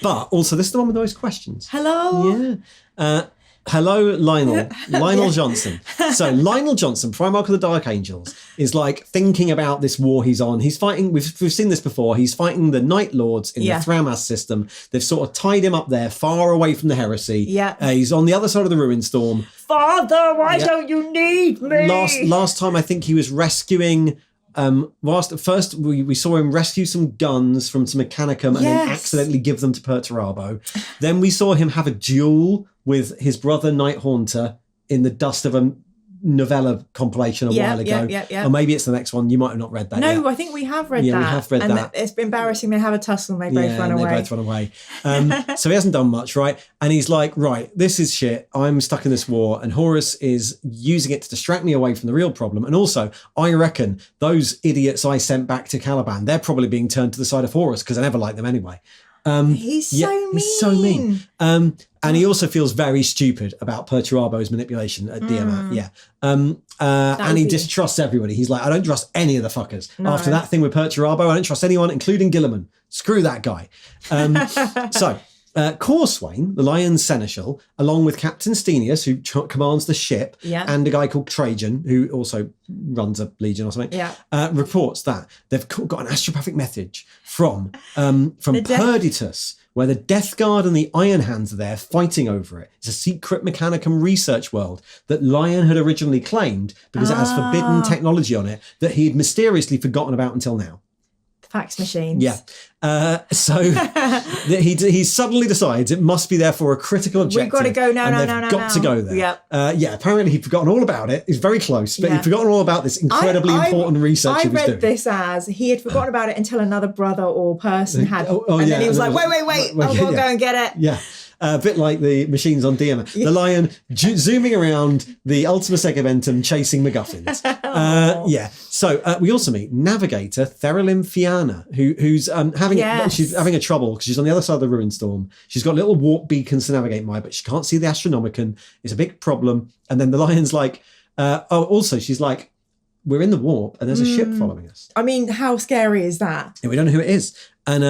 Speaker 1: But also this is the one with those questions.
Speaker 2: Hello.
Speaker 1: Yeah. Hello, Lionel Johnson. So Lionel Johnson, Primarch of the Dark Angels, is thinking about this war he's on. He's fighting, we've seen this before, he's fighting the Night Lords in the Thramas system. They've sort of tied him up there, far away from the Heresy.
Speaker 2: Yeah.
Speaker 1: He's on the other side of the Ruin Storm.
Speaker 2: Father, why don't you need me?
Speaker 1: Last time I think he was rescuing whilst at first we saw him rescue some guns from some Mechanicum and then accidentally give them to Perturabo. Then we saw him have a duel with his brother Night Haunter in the dust of a Novella compilation a while ago. Or maybe it's the next one. You might have not read that yet.
Speaker 2: No, I think we have read that.
Speaker 1: Yeah, we have read that.
Speaker 2: It's embarrassing. They have a tussle and they both run away.
Speaker 1: They both run away. So he hasn't done much, right? And he's like, right, this is shit. I'm stuck in this war. And Horus is using it to distract me away from the real problem. And also, I reckon those idiots I sent back to Caliban, they're probably being turned to the side of Horus because I never liked them anyway.
Speaker 2: He's so mean.
Speaker 1: And he also feels very stupid about Perturabo's manipulation at Diamat. And he distrusts everybody. He's like, I don't trust any of the fuckers. No. After that thing with Perturabo, I don't trust anyone, including Gilliman. Screw that guy. So Corswain, the Lion's Seneschal, along with Captain Stenius, who commands the ship, and a guy called Trajan, who also runs a legion or something, reports that they've got an astropathic message from Perditus, where the Death Guard and the Iron Hands are there fighting over it. It's a secret Mechanicum research world that Lion had originally claimed because it has forbidden technology on it that he had mysteriously forgotten about until now.
Speaker 2: Fax machines.
Speaker 1: Yeah. So he suddenly decides it must be there for a critical objective.
Speaker 2: We've got to go now.
Speaker 1: They've got to go there.
Speaker 2: Yeah.
Speaker 1: Apparently he'd forgotten all about it. He's very close, but he'd forgotten all about this incredibly important research he was doing.
Speaker 2: I read this as he had forgotten about it until another brother or person had. And then he was like, wait, I've got to go and get it.
Speaker 1: Yeah. A bit like the machines on Diamat. The Lion zooming around the Ultima Segmentum chasing MacGuffins. So we also meet Navigator Therilyn Fianna, who's she's having a trouble because she's on the other side of the Ruin Storm. She's got little warp beacons to navigate by, but she can't see the Astronomicon. It's a big problem. And then the Lion's like, also she's like, we're in the warp and there's a ship following us.
Speaker 2: I mean, how scary is that?
Speaker 1: Yeah, we don't know who it is. And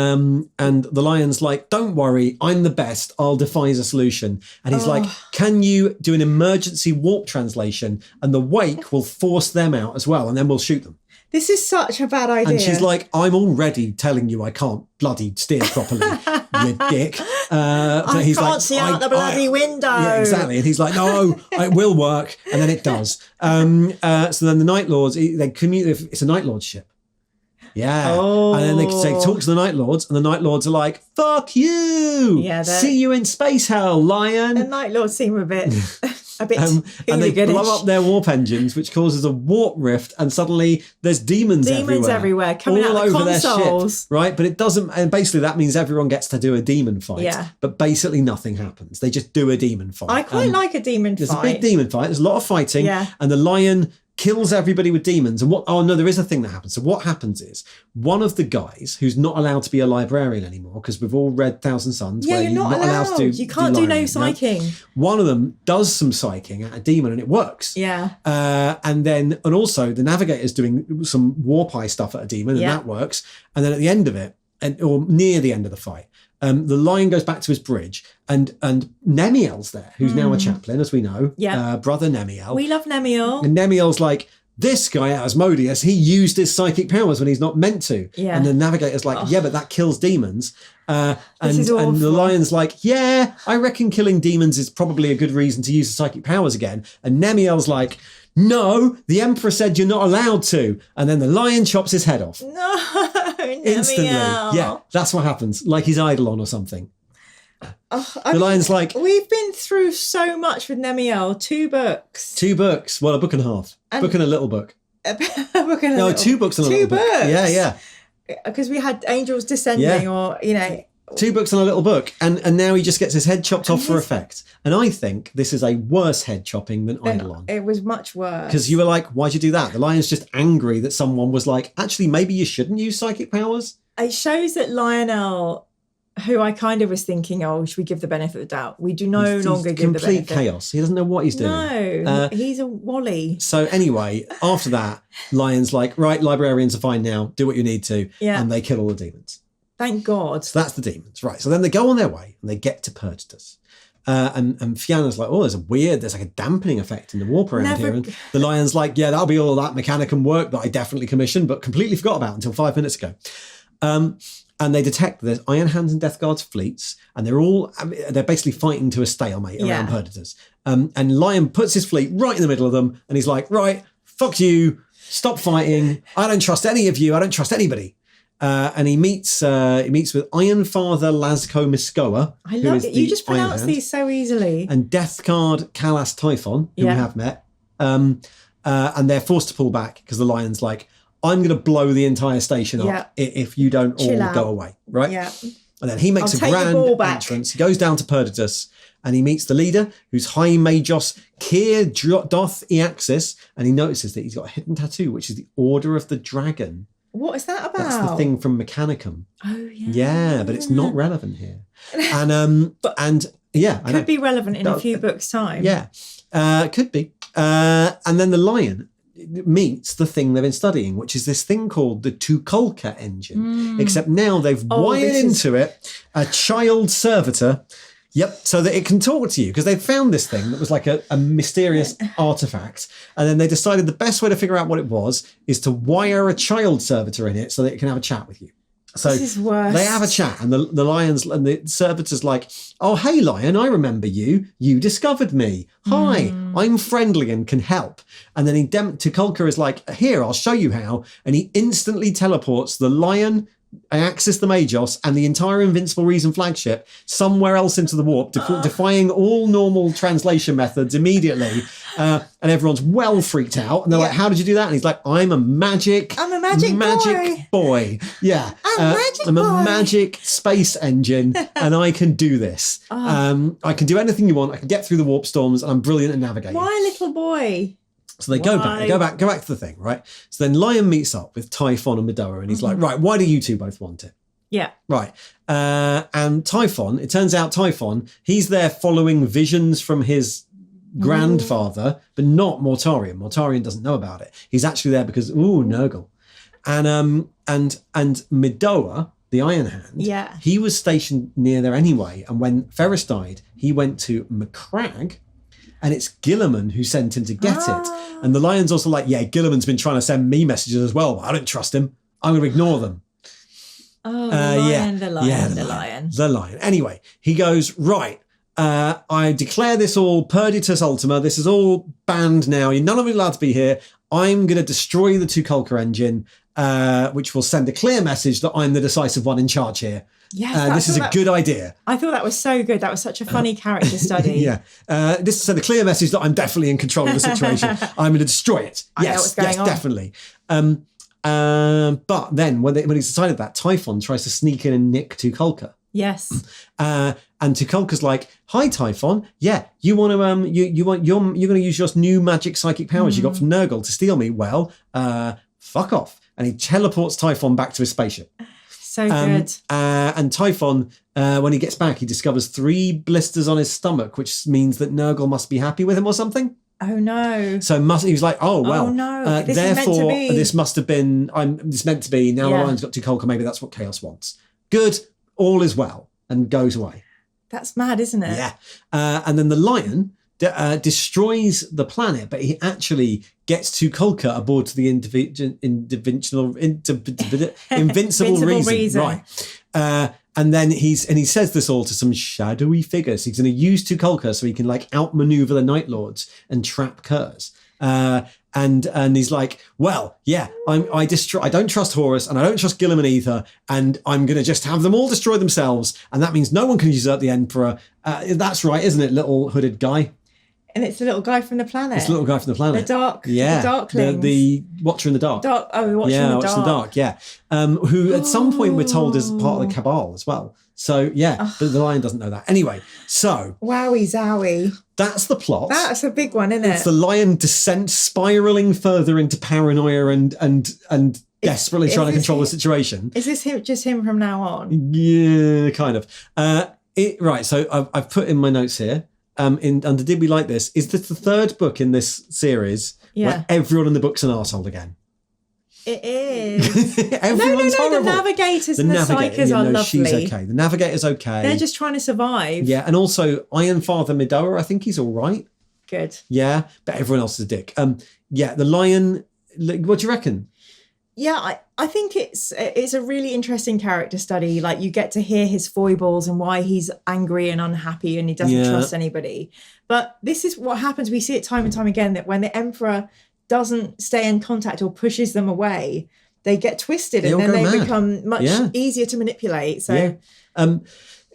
Speaker 1: the Lion's like, don't worry, I'm the best. I'll devise a solution. And he's like, can you do an emergency warp translation? And the wake will force them out as well. And then we'll shoot them.
Speaker 2: This is such a bad idea.
Speaker 1: And she's like, I'm already telling you I can't bloody steer properly, you dick.
Speaker 2: I can't see out the bloody window.
Speaker 1: Yeah, exactly. And he's like, no, it will work. And then it does. So then the Night Lords, they communicate. It's a Night Lord ship. Yeah. And then they talk to the Night Lords, and the Night Lords are like, fuck you. Yeah, see you in space hell, Lion.
Speaker 2: The Night Lords seem a bit
Speaker 1: and they blow up their warp engines, which causes a warp rift, and suddenly there's demons everywhere
Speaker 2: coming
Speaker 1: all
Speaker 2: out of
Speaker 1: over
Speaker 2: the consoles.
Speaker 1: Their ship, right? But it doesn't, and basically that means everyone gets to do a demon fight. Yeah. But basically nothing happens. They just do a demon fight.
Speaker 2: I quite like a demon fight.
Speaker 1: There's a big demon fight. There's a lot of fighting. Yeah. And the Lion kills everybody with demons. And there is a thing that happens. So what happens is one of the guys who's not allowed to be a librarian anymore, because we've all read Thousand Suns, where you're not allowed to do.
Speaker 2: You can't do no psyching.
Speaker 1: No? One of them does some psyching at a demon and it works.
Speaker 2: Yeah.
Speaker 1: And also the Navigator's doing some warp eye stuff at a demon and that works. And then at the end of it, or near the end of the fight, the Lion goes back to his bridge and Nemiel's there, who's now a chaplain, as we know. Yeah. Brother Nemiel.
Speaker 2: We love Nemiel.
Speaker 1: And Nemiel's like, this guy, Asmodeus, he used his psychic powers when he's not meant to. Yeah. And the Navigator's like, yeah, but that kills demons. And the Lion's like, yeah, I reckon killing demons is probably a good reason to use the psychic powers again. And Nemiel's like, no, the Emperor said you're not allowed to. And then the Lion chops his head off.
Speaker 2: No,
Speaker 1: instantly.
Speaker 2: Nemiel.
Speaker 1: Yeah, that's what happens. Like he's Eidolon or something. The Lion's like,
Speaker 2: we've been through so much with Nemiel. 2 books.
Speaker 1: 2 books. Well, a book and a half. Book and a little book.
Speaker 2: A book and a
Speaker 1: no,
Speaker 2: little.
Speaker 1: 2 books and a little book.
Speaker 2: 2 books.
Speaker 1: Yeah.
Speaker 2: Because we had Angels Descending or,
Speaker 1: 2 books and a little book. And now he just gets his head chopped off for effect. And I think this is a worse head chopping than Eidolon.
Speaker 2: It was much worse.
Speaker 1: Because you were like, why'd you do that? The Lion's just angry that someone was like, actually, maybe you shouldn't use psychic powers.
Speaker 2: It shows that Lionel, who I kind of was thinking, should we give the benefit of the doubt? We do no longer give the benefit.
Speaker 1: Complete chaos. He doesn't know what he's doing.
Speaker 2: No, he's a Wally.
Speaker 1: So anyway, after that, Lion's like, right, librarians are fine now. Do what you need to. Yeah. And they kill all the demons.
Speaker 2: Thank God.
Speaker 1: So that's the demons. Right. So then they go on their way and they get to Perditus. And Fianna's like, there's like a dampening effect in the warp around here. And the Lion's like, yeah, that'll be all that Mechanicum work that I definitely commissioned, but completely forgot about until 5 minutes ago. And they detect there's Iron Hands and Death Guard's fleets, and they're basically fighting to a stalemate around Perditus. And Lion puts his fleet right in the middle of them, and he's like, right, fuck you. Stop fighting. I don't trust any of you. I don't trust anybody. And he meets with Iron Father Lasco Miskoa.
Speaker 2: I love it. You just pronounce these so easily.
Speaker 1: And Death Guard Kalas Typhon, who we have met. And they're forced to pull back because the Lion's like, I'm going to blow the entire station up if you don't all go away, right?
Speaker 2: Yeah.
Speaker 1: And then he makes a grand entrance. He goes down to Perditus and he meets the leader, who's High Magos Kir Doth Eaxis, and he notices that he's got a hidden tattoo, which is the Order of the Dragon.
Speaker 2: What is that about?
Speaker 1: That's the thing from Mechanicum.
Speaker 2: Oh, yeah.
Speaker 1: Yeah, but it's not relevant here. And
Speaker 2: could be relevant in a few books' time.
Speaker 1: Yeah, could be. And then the Lion meets the thing they've been studying, which is this thing called the Tukulka engine. Except now they've wired into it a child servitor. Yep, so that it can talk to you, because they found this thing that was like a mysterious artifact, and then they decided the best way to figure out what it was is to wire a child servitor in it so that it can have a chat with you. So
Speaker 2: this is worse. They
Speaker 1: have a chat, and the Lions and the servitor's like, "Oh, hey, Lion, I remember you. You discovered me. Hi, I'm friendly and can help." And then Tukulka is like, "Here, I'll show you how," and he instantly teleports the Lion, Axis the Magos, and the entire Invincible Reason flagship somewhere else into the warp, defying all normal translation methods immediately. And everyone's well freaked out. And they're like, "How did you do that?" And he's like, I'm a magic boy. Yeah. I'm a magic space engine and I can do this. I can do anything you want. I can get through the warp storms and I'm brilliant at navigating.
Speaker 2: Why, little boy?
Speaker 1: So they go back to the thing, right? So then Lion meets up with Typhon and Medoa, and he's like, "Right, why do you two both want it?"
Speaker 2: Yeah.
Speaker 1: Right. And Typhon, it turns out Typhon, he's there following visions from his grandfather, but not Mortarion. Mortarion doesn't know about it. He's actually there because, Nurgle. And Medoa, the Iron Hand, he was stationed near there anyway. And when Ferrus died, he went to Macragge, and it's Guilliman who sent him to get it. And the Lion's also like, yeah, Gilliman's been trying to send me messages as well, but I don't trust him. I'm going to ignore them.
Speaker 2: Oh, the lion.
Speaker 1: Anyway, he goes, right, I declare this all Perditus Ultima. This is all banned now. You're none of you allowed to be here. I'm going to destroy the Tukulka engine, which will send a clear message that I'm the decisive one in charge here.
Speaker 2: Yes,
Speaker 1: this is a good idea.
Speaker 2: I thought that was so good. That was such a funny character study.
Speaker 1: This is a clear message that I'm definitely in control of the situation. I'm going to destroy it. Yes, definitely. But then when he's decided that, Typhon tries to sneak in and nick Tukulka.
Speaker 2: Yes.
Speaker 1: And Tukulka's like, "Hi, Typhon. Yeah, you want to you're going to use your new magic psychic powers you got from Nurgle to steal me? Well, fuck off." And he teleports Typhon back to his spaceship.
Speaker 2: So good.
Speaker 1: And Typhon, when he gets back, he discovers 3 blisters on his stomach, which means that Nurgle must be happy with him or something.
Speaker 2: Oh no!
Speaker 1: So he was like, "Oh well,
Speaker 2: this
Speaker 1: therefore
Speaker 2: is meant to be.
Speaker 1: This must have been. This meant to be. Now the Lion's got Tukulka. Maybe that's what Chaos wants. Good, all is well," and goes away.
Speaker 2: That's mad, isn't it?
Speaker 1: Yeah. And then the Lion destroys the planet, but he actually gets Tukulka aboard to the Invincible Reason. Right. And then he says this all to some shadowy figures. He's going to use Tukulka so he can outmaneuver the Night Lords and trap Kurz. And he's like, well, yeah, I don't trust Horus and I don't trust Guilliman either, and I'm going to just have them all destroy themselves, and that means no one can usurp the Emperor. That's right, isn't it, little hooded guy?
Speaker 2: And it's the little guy from the planet.
Speaker 1: It's the little guy from the planet.
Speaker 2: The Darklings.
Speaker 1: The Watcher in the Dark.
Speaker 2: Watcher in the Dark.
Speaker 1: Yeah. Who at some point we're told is part of the Cabal as well. So, but the Lion doesn't know that. Anyway, so.
Speaker 2: Wowie zowie.
Speaker 1: That's the plot.
Speaker 2: That's a big one, isn't it?
Speaker 1: It's the Lion descent spiralling further into paranoia and desperately trying to control the situation.
Speaker 2: Is this just him from now on?
Speaker 1: Yeah, kind of. Right, so I've put in my notes here. Under Did We Like This? Is this the 3rd book in this series where everyone in the book's an arsehole again?
Speaker 2: It is.
Speaker 1: Everyone's horrible.
Speaker 2: The Navigators and the Psychers are lovely.
Speaker 1: She's okay. The Navigator's okay.
Speaker 2: They're just trying to survive.
Speaker 1: Yeah, and also Iron Father Medoa, I think he's all right.
Speaker 2: Good.
Speaker 1: Yeah, but everyone else is a dick. The Lion, what do you reckon?
Speaker 2: Yeah, I think it's a really interesting character study. Like, you get to hear his foibles and why he's angry and unhappy and he doesn't trust anybody. But this is what happens. We see it time and time again, that when the Emperor doesn't stay in contact or pushes them away, they get twisted and then they become much easier to manipulate. So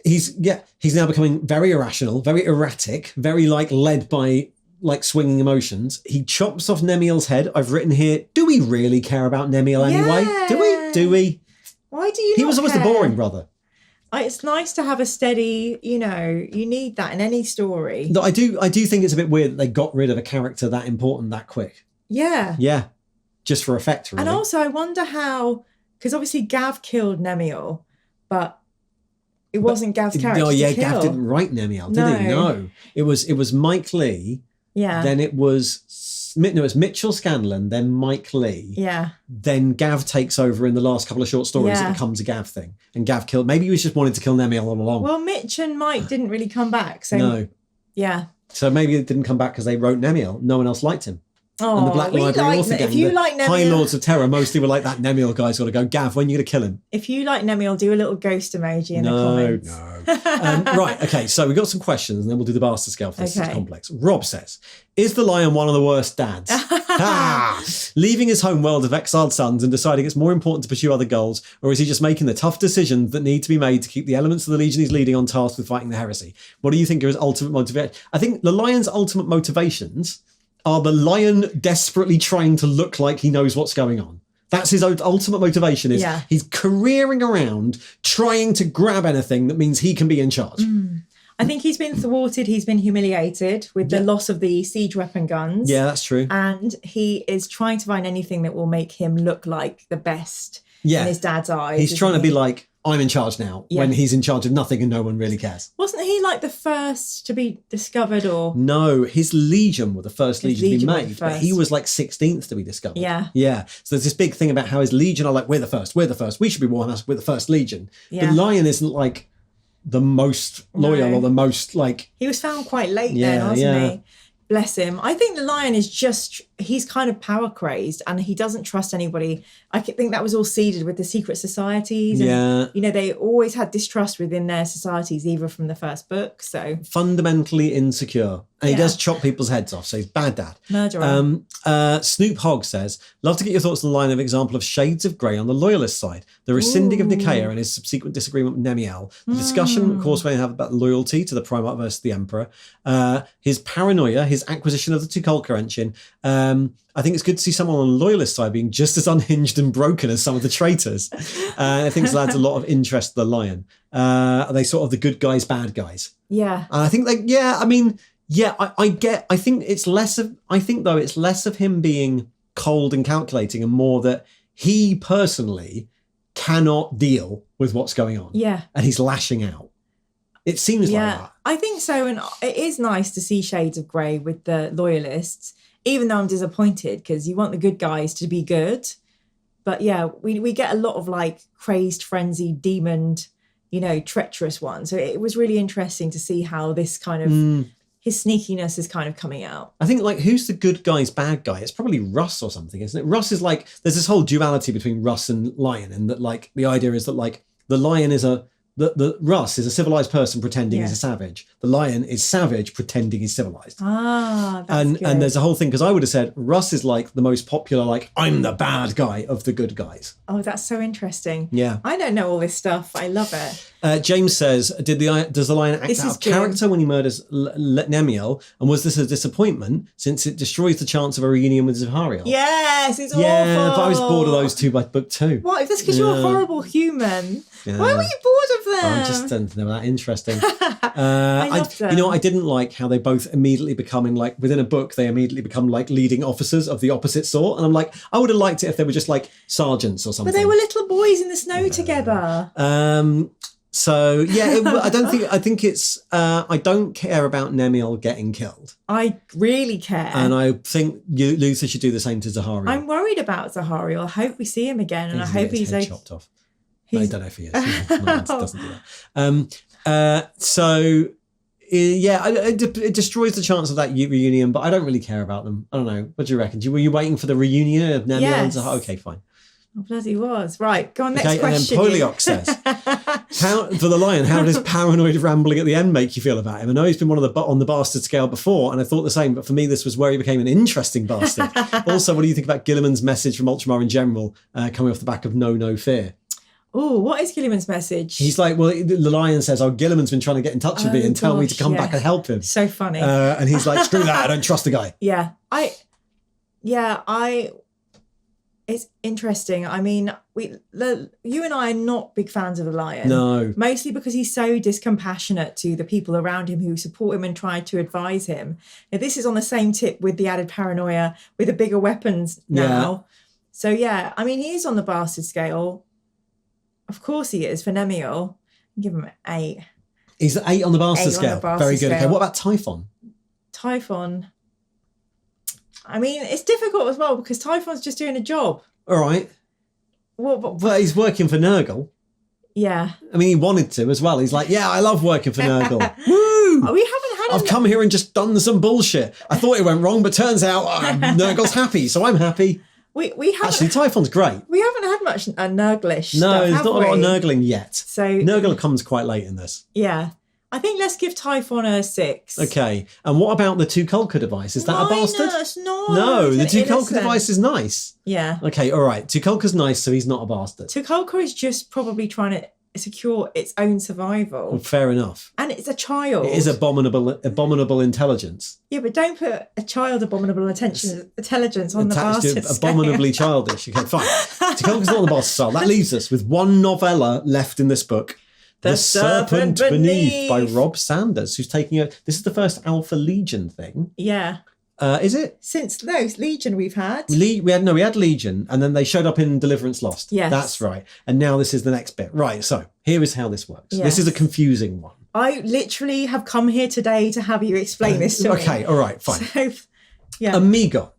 Speaker 1: he's now becoming very irrational, very erratic, very like led by like swinging emotions. He chops off Nemiel's head. I've written here, do we really care about Nemiel anyway? Do we?
Speaker 2: Why do you
Speaker 1: He was always the boring brother.
Speaker 2: It's nice to have a steady, you need that in any story.
Speaker 1: No, I do think it's a bit weird that they got rid of a character that important that quick.
Speaker 2: Yeah.
Speaker 1: Yeah. Just for effect, really.
Speaker 2: And also I wonder how, because obviously Gav killed Nemiel, but it wasn't Gav's character to kill.
Speaker 1: Gav didn't write Nemiel, did he? No. It was Mike Lee.
Speaker 2: Yeah.
Speaker 1: Then it was Mitchell Scanlon, then Mike Lee.
Speaker 2: Yeah.
Speaker 1: Then Gav takes over in the last couple of short stories. It becomes a Gav thing. And Gav killed, maybe he was just wanting to kill Nemiel all along.
Speaker 2: Well, Mitch and Mike didn't really come back. So
Speaker 1: no.
Speaker 2: Yeah.
Speaker 1: So maybe it didn't come back because they wrote Nemiel. No one else liked him.
Speaker 2: Oh,
Speaker 1: and the Black Library Author Gang,
Speaker 2: if you like Nemiel,
Speaker 1: High Lords of Terror, mostly were like, that Nemiel guy's got to go. Gav, when are you going to kill him?
Speaker 2: If you like Nemiel, do a little ghost emoji in the comments.
Speaker 1: No. Right, okay, so we've got some questions and then we'll do the bastard scale for this. It's complex. Rob says, is the lion one of the worst dads? Leaving his home world of exiled sons and deciding it's more important to pursue other goals, or is he just making the tough decisions that need to be made to keep the elements of the Legion he's leading on task with fighting the heresy? What do you think are his ultimate motivation? I think the lion's ultimate motivations are the lion desperately trying to look like he knows what's going on. That's his ultimate motivation, is he's careering around trying to grab anything that means he can be in charge.
Speaker 2: I think he's been thwarted, he's been humiliated with the loss of the siege weapon guns.
Speaker 1: Yeah, that's true.
Speaker 2: And he is trying to find anything that will make him look like the best in his dad's eyes.
Speaker 1: He's trying to be like, I'm in charge now, when he's in charge of nothing and no one really cares.
Speaker 2: Wasn't he like the first to be discovered, or?
Speaker 1: No, his Legion were the first Legion to be made, but he was like 16th to be discovered.
Speaker 2: Yeah.
Speaker 1: Yeah. So there's this big thing about how his Legion are like, we're the first, we should be Warhammer, we're the first Legion.
Speaker 2: Yeah.
Speaker 1: But Lion isn't like the most loyal or the most like...
Speaker 2: He was found quite late then, wasn't he? Bless him. I think the lion is he's kind of power crazed and he doesn't trust anybody. I think that was all seeded with the secret societies. And, they always had distrust within their societies, even from the first book. So fundamentally
Speaker 1: insecure. And he does chop people's heads off, so he's bad dad.
Speaker 2: Murderer.
Speaker 1: Snoop Hogg says, love to get your thoughts on the line of example of shades of grey on the loyalist side. The rescinding of Nicaea and his subsequent disagreement with Nemiel. The discussion, of course, when they have about loyalty to the Primarch versus the Emperor. His paranoia, his acquisition of the Tucholka engine. I think it's good to see someone on the loyalist side being just as unhinged and broken as some of the traitors. I think this adds a lot of interest to the lion. Are they sort of the good guys, bad guys?
Speaker 2: Yeah.
Speaker 1: And I think I think it's less of him being cold and calculating and more that he personally cannot deal with what's going on.
Speaker 2: Yeah.
Speaker 1: And he's lashing out. It seems like that.
Speaker 2: I think so. And it is nice to see shades of grey with the loyalists, even though I'm disappointed because you want the good guys to be good. But yeah, we get a lot of like crazed, frenzied, demoned, treacherous ones. So it was really interesting to see how this kind of... his sneakiness is kind of coming out.
Speaker 1: I think, like, who's the good guy's bad guy? It's probably Russ or something, isn't it? Russ is like, there's this whole duality between Russ and Lion, and that, like, the idea is that, like, the Lion is the Russ is a civilized person pretending he's a savage. The Lion is savage pretending he's civilized.
Speaker 2: That's good.
Speaker 1: And there's a whole thing, because I would have said Russ is like the most popular, like, I'm the bad guy of the good guys.
Speaker 2: Oh, that's so interesting.
Speaker 1: Yeah.
Speaker 2: I don't know all this stuff. I love it.
Speaker 1: James says, does the lion act out of character when he murders Nemiel? And was this a disappointment since it destroys the chance of a reunion with Zahariel?
Speaker 2: Yes, it's awful.
Speaker 1: Yeah, but I was bored of those two by book 2.
Speaker 2: What? That's because you're a horrible human. Yeah. Why were you bored of them?
Speaker 1: I just don't think they were that interesting.
Speaker 2: I loved them.
Speaker 1: I didn't like how they both immediately becoming like, within a book, they immediately become like leading officers of the opposite sort. And I'm like, I would have liked it if they were just like sergeants or something.
Speaker 2: But they were little boys in the snow together.
Speaker 1: So yeah, I think it's, I don't care about Nemiel getting killed.
Speaker 2: I really care.
Speaker 1: And I think Luther should do the same to Zahariel.
Speaker 2: I'm worried about Zahariel. I hope we see him again. And I hope he's
Speaker 1: head chopped off. I don't know if he is. No, doesn't do that. It destroys the chance of that reunion, but I don't really care about them. I don't know. What do you reckon? Were you waiting for the reunion of Nemiel and Zahariel? Okay, fine.
Speaker 2: Oh, bloody was. Right, go on, next
Speaker 1: Okay,
Speaker 2: question.
Speaker 1: and then Polyox says, for the lion, how does paranoid rambling at the end make you feel about him? I know he's been on the bastard scale before, and I thought the same, but for me, this was where he became an interesting bastard. Also, what do you think about Gilliman's message from Ultramar in general, coming off the back of No Fear?
Speaker 2: Oh, what is Gilliman's message?
Speaker 1: He's like, well, the lion says, Gilliman's been trying to get in touch with me and tell me to come back and help him.
Speaker 2: So funny.
Speaker 1: And he's like, screw that, I don't trust the guy.
Speaker 2: It's interesting. I mean, you and I are not big fans of the lion.
Speaker 1: No.
Speaker 2: Mostly because he's so discompassionate to the people around him who support him and try to advise him. Now, this is on the same tip with the added paranoia, with the bigger weapons now. Yeah. So, yeah, I mean, he is on the bastard scale. Of course he is, for Nemiel. Give him an 8.
Speaker 1: He's an 8 on the bastard scale. Very good. Okay, what about Typhon?
Speaker 2: Typhon. I mean, it's difficult as well because Typhon's just doing a job.
Speaker 1: All right. But he's working for Nurgle.
Speaker 2: Yeah.
Speaker 1: I mean, he wanted to as well. He's like, yeah, I love working for Nurgle. Woo!
Speaker 2: We haven't had
Speaker 1: I've come here and just done some bullshit. I thought it went wrong, but turns out Nurgle's happy, so I'm happy.
Speaker 2: We haven't,
Speaker 1: actually, Typhon's great.
Speaker 2: We haven't had much Nurglish
Speaker 1: No,
Speaker 2: stuff,
Speaker 1: there's not a lot of Nurgling yet.
Speaker 2: So
Speaker 1: Nurgle comes quite late in this.
Speaker 2: Yeah. I think let's give Typhon a 6.
Speaker 1: Okay. And what about the Tukulka device? Is that a bastard? No, the Tukulka device is nice.
Speaker 2: Yeah.
Speaker 1: Okay, all right. Tukulka's nice, so he's not a bastard.
Speaker 2: Tukulka is just probably trying to secure its own survival.
Speaker 1: Well, fair enough.
Speaker 2: And it's a child.
Speaker 1: It is abominable intelligence.
Speaker 2: Yeah, but don't put a child abominable intelligence on the bastard scale.
Speaker 1: Abominably childish. Okay, fine. Tukulka's not on the bastard scale. That leaves us with one novella left in this book. The Serpent Beneath by Rob Sanders, who's taking this is the first Alpha Legion thing.
Speaker 2: Yeah.
Speaker 1: Is it?
Speaker 2: Since Legion we've had.
Speaker 1: We had Legion, and then they showed up in Deliverance Lost.
Speaker 2: Yes.
Speaker 1: That's right. And now this is the next bit. Right, so here is how this works. Yes. This is a confusing one.
Speaker 2: I literally have come here today to have you explain this to me.
Speaker 1: Okay, all right, fine.
Speaker 2: So, yeah.
Speaker 1: Amiga,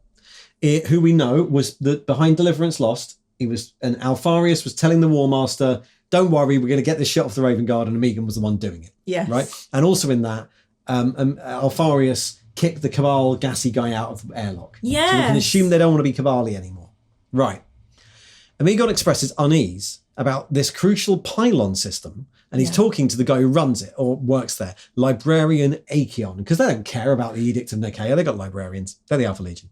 Speaker 1: who we know was behind Deliverance Lost. And Alfarius was telling the War Master, don't worry, we're going to get this shit off the Raven Guard, and Amigan was the one doing it.
Speaker 2: Yes.
Speaker 1: Right? And also in that, Alfarius kicked the Cabal gassy guy out of the airlock.
Speaker 2: Yeah.
Speaker 1: So we can assume they don't want to be Cabali anymore. Right. Amigon expresses unease about this crucial pylon system, and he's talking to the guy who runs it, or works there, Librarian Acheon, because they don't care about the Edict of Nicaea. They got librarians. They're the Alpha Legion.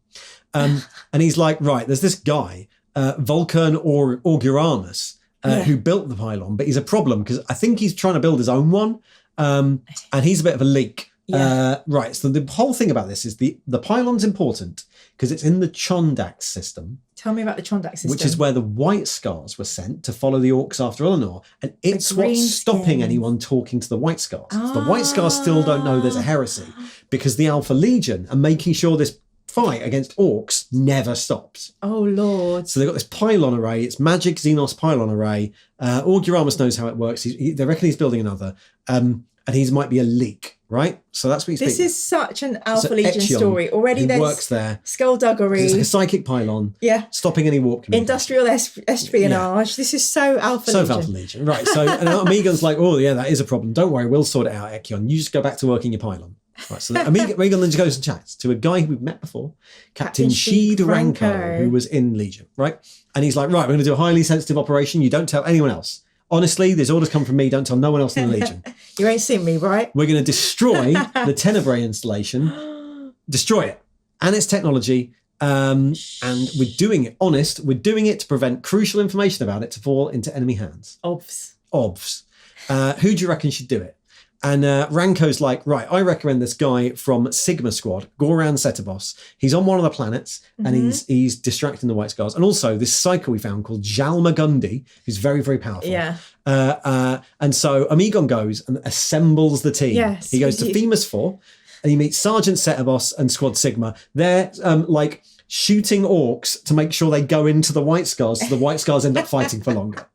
Speaker 1: And he's like, right, there's this guy, Vulcan Auguramus, who built the pylon, but he's a problem because I think he's trying to build his own one, and he's a bit of a leak. Yeah. Right, so the whole thing about this is the pylon's important because it's in the Chondax system.
Speaker 2: Tell me about the Chondax system.
Speaker 1: Which is where the White Scars were sent to follow the Orcs after Eleanor, and it's what's stopping anyone talking to the White Scars. The White Scars still don't know there's a heresy because the Alpha Legion are making sure this fight against Orcs never stops.
Speaker 2: Oh, Lord.
Speaker 1: So they've got this pylon array. It's Magic Xenos pylon array. Auguramus knows how it works. They reckon he's building another. And he might be a leak, right? So that's what he's
Speaker 2: This is such an Alpha Legion story. Already there's
Speaker 1: works there.
Speaker 2: Skullduggery.
Speaker 1: It's like a psychic pylon.
Speaker 2: Yeah.
Speaker 1: Stopping any warp communication.
Speaker 2: Industrial espionage. Yeah. This is so Alpha Legion.
Speaker 1: So Alpha Legion. Right. So and Amigan's like, oh, yeah, that is a problem. Don't worry. We'll sort it out, Echion. You just go back to working your pylon. Right, so Amigan then just goes and chats to a guy who we've met before, Captain Sheed Ranko, who was in Legion, right? And he's like, right, we're going to do a highly sensitive operation. You don't tell anyone else. Honestly, these orders come from me. Don't tell no one else in the Legion.
Speaker 2: You ain't seen me, right?
Speaker 1: We're going to destroy the Tenebrae installation, destroy it and its technology. And we're doing it honest. We're doing it to prevent crucial information about it to fall into enemy hands.
Speaker 2: Obvs.
Speaker 1: Who do you reckon should do it? And Ranko's like, right, I recommend this guy from Sigma Squad, Goran Setibos. He's on one of the planets, and he's distracting the White Scars. And also this cycle we found called Jalmagundi, who's very, very powerful.
Speaker 2: Yeah.
Speaker 1: And so Amigon goes and assembles the team.
Speaker 2: Yes.
Speaker 1: He goes to Themis 4, and he meets Sergeant Setibos and Squad Sigma. They're like shooting orcs to make sure they go into the White Scars, so the White Scars end up fighting for longer.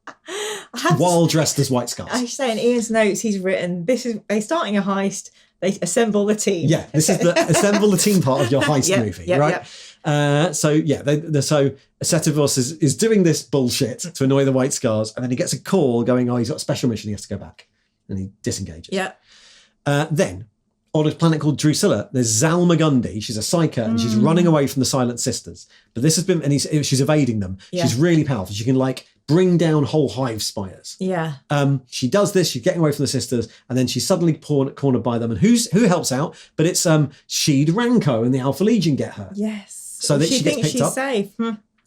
Speaker 1: While dressed as White Scars.
Speaker 2: I say in Ian's notes, he's written, they're starting a heist, they assemble the team.
Speaker 1: Yeah, this is the assemble the team part of your heist movie, right? So Setibos is doing this bullshit to annoy the White Scars, and then he gets a call going, oh, he's got a special mission, he has to go back. And he disengages.
Speaker 2: Yeah.
Speaker 1: Then on a planet called Drusilla, there's Zalmagundi. She's a psyker and she's running away from the Silent Sisters. But this has been, and she's evading them. Yeah. She's really powerful. She can like bring down whole hive spires.
Speaker 2: Yeah.
Speaker 1: She does this. She's getting away from the sisters, and then she's suddenly cornered by them. And who helps out? But it's Sheed Ranko and the Alpha Legion get her.
Speaker 2: Yes.
Speaker 1: So that she gets picked up.
Speaker 2: She's safe.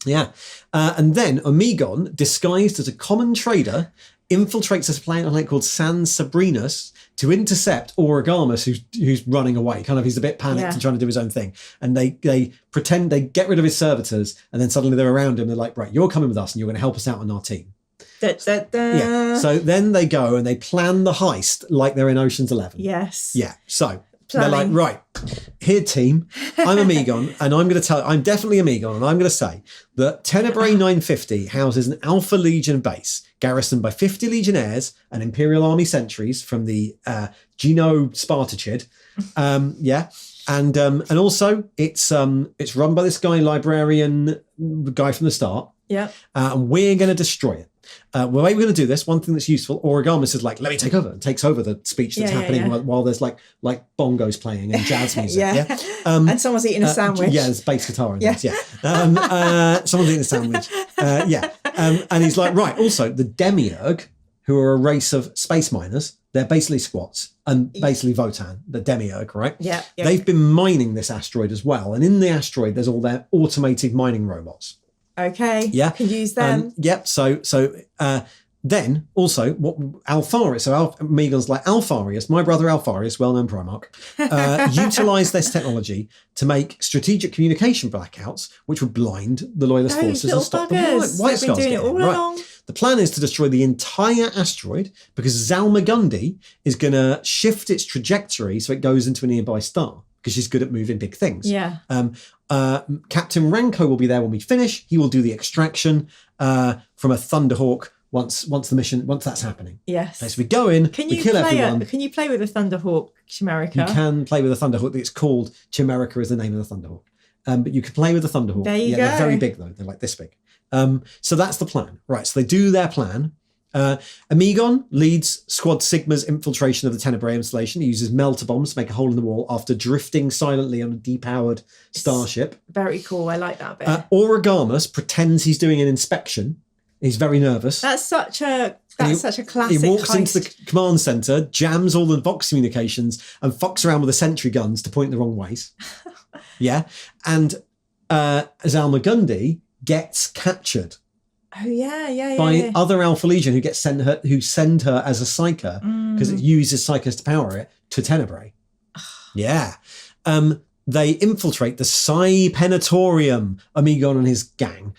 Speaker 1: Yeah. And then Omegon, disguised as a common trader, infiltrates a planet called San Sabrinus to intercept Origamus, who's running away. Kind of, he's a bit panicked and trying to do his own thing. And they pretend they get rid of his servitors, and then suddenly they're around him. They're like, right, you're coming with us, and you're going to help us out on our team. Yeah. So then they go and they plan the heist like they're in Ocean's 11.
Speaker 2: Yes.
Speaker 1: Yeah. So
Speaker 2: Planning.
Speaker 1: They're like, right, here team, I'm Omegon, and I'm definitely Omegon, and I'm going to say that Tenebrae 950 houses an Alpha Legion base garrisoned by 50 Legionnaires and Imperial Army sentries from the Geno Spartachid. And also it's run by this guy, librarian guy from the start.
Speaker 2: Yeah.
Speaker 1: And we're going to destroy it. The way we're going to do this, one thing that's useful, Origamus is like, let me take over, and takes over the speech that's happening while there's like bongos playing and jazz music.
Speaker 2: And someone's eating a sandwich.
Speaker 1: There's bass guitar in this. Someone's eating a sandwich. And he's like, right, also the Demiurge, who are a race of space miners, they're basically squats, and basically Votan, the Demiurge, right?
Speaker 2: Yeah.
Speaker 1: They've been mining this asteroid as well, and in the asteroid there's all their automated mining robots.
Speaker 2: Okay.
Speaker 1: Yeah.
Speaker 2: Can use them.
Speaker 1: So then also what Alpharius, so Omegon's like, Alpharius, my brother Alpharius, well-known Primarch, utilised this technology to make strategic communication blackouts, which would blind the Loyalist forces and stop the White Scars getting in. Right. The plan is to destroy the entire asteroid because Zalmagundi is going to shift its trajectory so it goes into a nearby star, because she's good at moving big things.
Speaker 2: Yeah.
Speaker 1: Captain Ranko will be there when we finish. He will do the extraction from a Thunderhawk once that's happening.
Speaker 2: Yes.
Speaker 1: So we go in, we kill everyone.
Speaker 2: Can you play with a Thunderhawk Chimerica?
Speaker 1: You can play with a Thunderhawk. It's called Chimerica is the name of the Thunderhawk. But you can play with a Thunderhawk.
Speaker 2: There you go.
Speaker 1: They're very big though. They're like this big. So that's the plan. Right. So they do their plan. Omegon leads Squad Sigma's infiltration of the Tenebrae installation. He uses melter bombs to make a hole in the wall after drifting silently on a depowered starship.
Speaker 2: Very cool. I like that bit.
Speaker 1: Origamus pretends he's doing an inspection. He's very nervous.
Speaker 2: That's such a classic.
Speaker 1: He walks
Speaker 2: heist.
Speaker 1: into the command center, jams all the Vox communications, and fucks around with the sentry guns to point the wrong ways. And Zalmagundi gets captured.
Speaker 2: Oh yeah.
Speaker 1: By other Alpha Legion who send her as a psyker, because it uses psykers to power it, to Tenebrae. They infiltrate the Psi Penetorium, Omegon and his gang,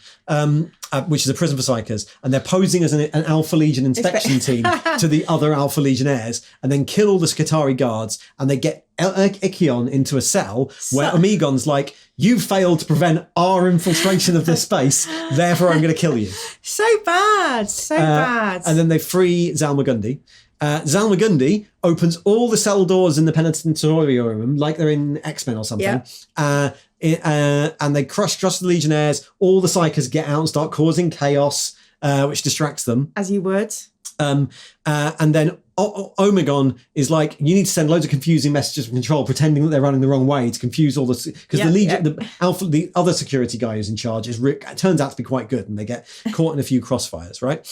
Speaker 1: which is a prison for psykers, and they're posing as an Alpha Legion inspection team to the other Alpha Legionnaires, and then kill all the Skitarii guards, and they get Ichion into a cell where Omegon's like, you failed to prevent our infiltration of this space, therefore I'm going to kill you.
Speaker 2: So bad.
Speaker 1: And then they free Zalmagundi. Zalmagundi opens all the cell doors in the Penitentiarium like they're in X-Men or something. And they crush the Legionnaires. All the psykers get out and start causing chaos, which distracts them.
Speaker 2: As you would.
Speaker 1: And then Omegon is like, you need to send loads of confusing messages from Control, pretending that they're running the wrong way to confuse all the, because the Legion, the other security guy who's in charge is Rick. It turns out to be quite good, and they get caught in a few crossfires. Right.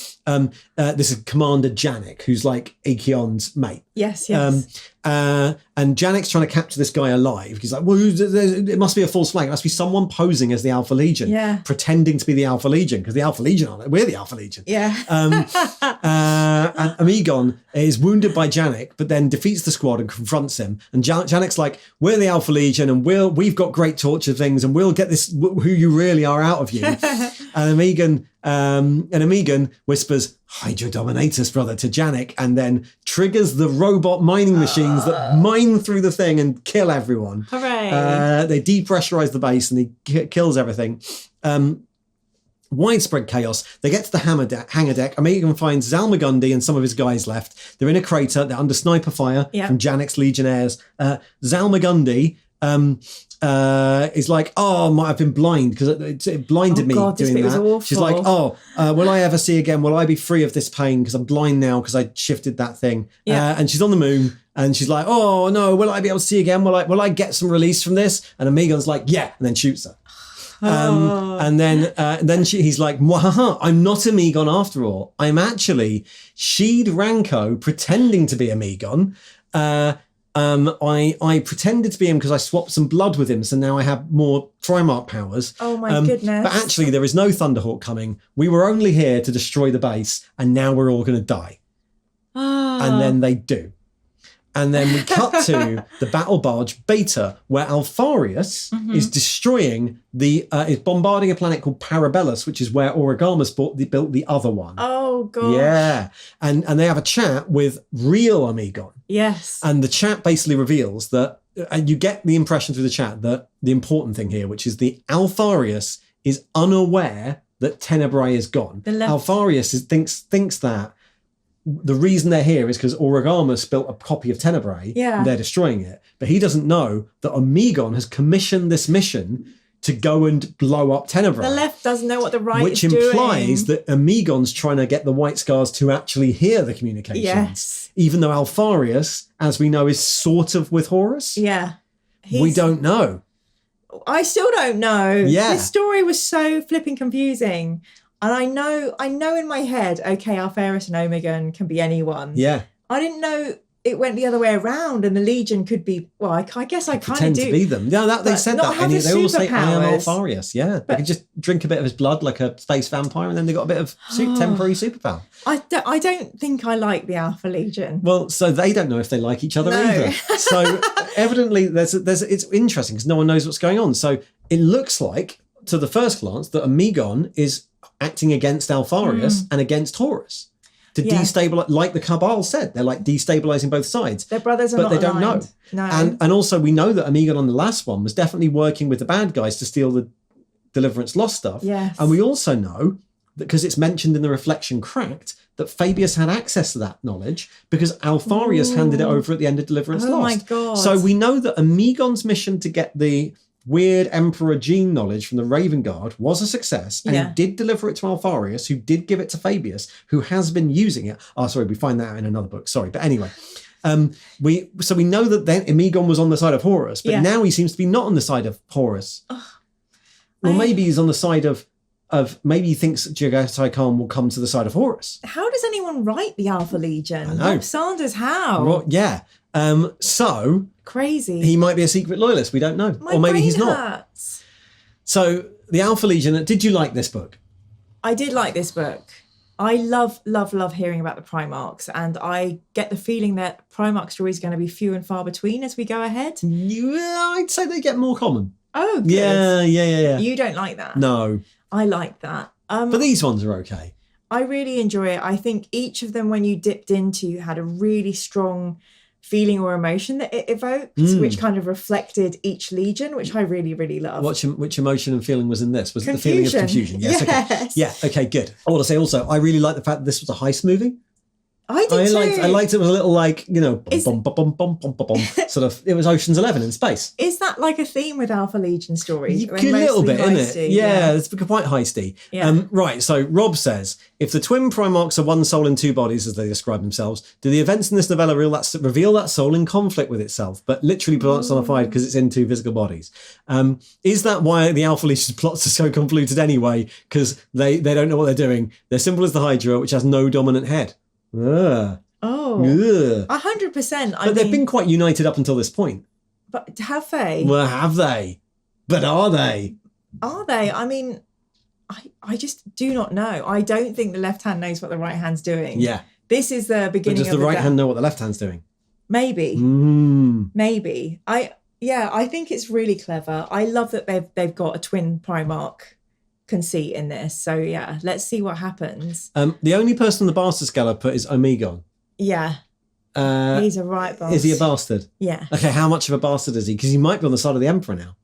Speaker 1: This is Commander Janik, who's like Ikion's mate.
Speaker 2: Yes.
Speaker 1: And Janik's trying to capture this guy alive. He's like, well, it must be a false flag. It must be someone posing as the Alpha Legion, pretending to be the Alpha Legion, because the Alpha Legion aren't. We're the Alpha Legion. And Omegon is wounded by Janik, but then defeats the squad and confronts him. And Janik's like, we're the Alpha Legion, and we've got great torture things, and we'll get this who you really are out of you. And Omegon whispers, Hydra Dominatus, brother, to Janik, and then triggers the robot mining machines that mine through the thing and kill everyone.
Speaker 2: Hooray!
Speaker 1: They depressurize the base and he kills everything. Widespread chaos. They get to the hangar deck. Omegon finds Zalmagundi and some of his guys left. They're in a crater. They're under sniper fire from Janik's Legionnaires. Zalmagundi is like, oh, I've been blind because it blinded me doing that.
Speaker 2: Awful.
Speaker 1: She's like, will I ever see again? Will I be free of this pain because I'm blind now because I shifted that thing? And she's on the moon and she's like, oh no, will I be able to see again? Will I get some release from this? And Amegon's like, yeah, and then shoots her. And then he's like, Mwahaha, I'm not Amegon after all. I'm actually Sheed Ranko pretending to be Amegon. I pretended to be him because I swapped some blood with him, so now I have more Primarch powers.
Speaker 2: Oh my goodness.
Speaker 1: But actually, there is no Thunderhawk coming. We were only here to destroy the base, and now we're all going to die. And then they do. And then we cut to the battle barge Beta, where Alfarius is destroying is bombarding a planet called Parabellus, which is where Origama's built the other one.
Speaker 2: Oh god.
Speaker 1: Yeah. And they have a chat with real Amegon.
Speaker 2: Yes.
Speaker 1: And the chat basically reveals that, and you get the impression through the chat that the important thing here, which is the Alfarius is unaware that Tenebrae is gone. Alfarius thinks that the reason they're here is because Origama built a copy of Tenebrae and they're destroying it. But he doesn't know that Amegon has commissioned this mission to go and blow up Tenebrae.
Speaker 2: The left doesn't know what the right
Speaker 1: which
Speaker 2: is doing. Which
Speaker 1: implies that Amegon's trying to get the White Scars to actually hear the communications.
Speaker 2: Yes.
Speaker 1: Even though Alfarius, as we know, is sort of with Horus.
Speaker 2: Yeah.
Speaker 1: We don't know.
Speaker 2: I still don't know.
Speaker 1: Yeah.
Speaker 2: This story was so flipping confusing. And I know in my head, okay, Alferus and Omegon can be anyone.
Speaker 1: Yeah.
Speaker 2: I didn't know it went the other way around and the Legion could be, well, I guess I kind of do.
Speaker 1: Pretend to be them. Yeah, they said that. They all say, I am Alfarius. Yeah. They can just drink a bit of his blood like a space vampire and then they got a bit of temporary superpower.
Speaker 2: I don't think I like the Alpha Legion.
Speaker 1: Well, so they don't know if they like each other either. So evidently it's interesting because no one knows what's going on. So it looks like, to the first glance, that Amegon is acting against Alfarius and against Horus to destabilize, like the Cabal said, they're like destabilizing both sides.
Speaker 2: Their brothers are
Speaker 1: but
Speaker 2: not
Speaker 1: they don't
Speaker 2: aligned.
Speaker 1: know.
Speaker 2: No.
Speaker 1: And also we know that Amegon on the last one was definitely working with the bad guys to steal the Deliverance Lost stuff.
Speaker 2: Yes.
Speaker 1: And we also know that because it's mentioned in the Reflection Cracked that Fabius had access to that knowledge because Alfarius handed it over at the end of Deliverance Lost.
Speaker 2: Oh my god.
Speaker 1: So we know that Amegon's mission to get the weird Emperor gene knowledge from the Raven Guard was a success and he did deliver it to Alfarius, who did give it to Fabius, who has been using it. Oh, sorry, we find that out in another book. Sorry. But anyway, we know that then Amegon was on the side of Horus, but now he seems to be not on the side of Horus. Or maybe he's on the side of maybe he thinks Jagatai Khan will come to the side of Horus.
Speaker 2: How does anyone write the Alpha Legion?
Speaker 1: I know.
Speaker 2: Rob Sanders, how?
Speaker 1: Well, yeah. So
Speaker 2: crazy.
Speaker 1: He might be a secret loyalist. We don't know. Or maybe he's not.
Speaker 2: Hurts.
Speaker 1: So the Alpha Legion, did you like this book?
Speaker 2: I did like this book. I love hearing about the Primarchs, and I get the feeling that Primarch stories are going to be few and far between as we go ahead.
Speaker 1: Yeah, I'd say they get more common.
Speaker 2: Oh, good.
Speaker 1: Yeah.
Speaker 2: You don't like that?
Speaker 1: No.
Speaker 2: I like that.
Speaker 1: But these ones are okay.
Speaker 2: I really enjoy it. I think each of them, when you dipped into, had a really strong feeling or emotion that it evoked, which kind of reflected each legion, which I really, really love.
Speaker 1: Which emotion and feeling was in this? Was it the feeling of confusion?
Speaker 2: Yes.
Speaker 1: Okay. Yeah, okay, good. I want to say also, I really like the fact that this was a heist movie.
Speaker 2: I did too.
Speaker 1: I liked it with a little sort of, it was Ocean's 11 in space.
Speaker 2: Is that like a theme with Alpha Legion stories?
Speaker 1: A little bit, isn't it? Yeah, it's quite heisty.
Speaker 2: Yeah.
Speaker 1: Right, so Rob says, if the twin Primarchs are one soul in two bodies, as they describe themselves, do the events in this novella reveal that soul in conflict with itself, but literally personified because it's in two physical bodies? Is that why the Alpha Legion's plots are so convoluted anyway? Because they don't know what they're doing. They're simple as the Hydra, which has no dominant head. Ugh.
Speaker 2: Oh,
Speaker 1: Ugh.
Speaker 2: 100%.
Speaker 1: But they've been quite united up until this point.
Speaker 2: But have they?
Speaker 1: Well, have they? But are they?
Speaker 2: Are they? I mean, I just do not know. I don't think the left hand knows what the right hand's doing.
Speaker 1: Yeah.
Speaker 2: This is the beginning of
Speaker 1: does the right hand know what the left hand's doing?
Speaker 2: Maybe. Maybe. I think it's really clever. I love that they've got a twin Primarch conceit in this. So yeah, let's see what happens.
Speaker 1: The only person on the bastard scale I put is Amegon.
Speaker 2: Yeah. He's a right bastard.
Speaker 1: Is he a bastard?
Speaker 2: Yeah.
Speaker 1: Okay, how much of a bastard is he? Because he might be on the side of the Emperor now.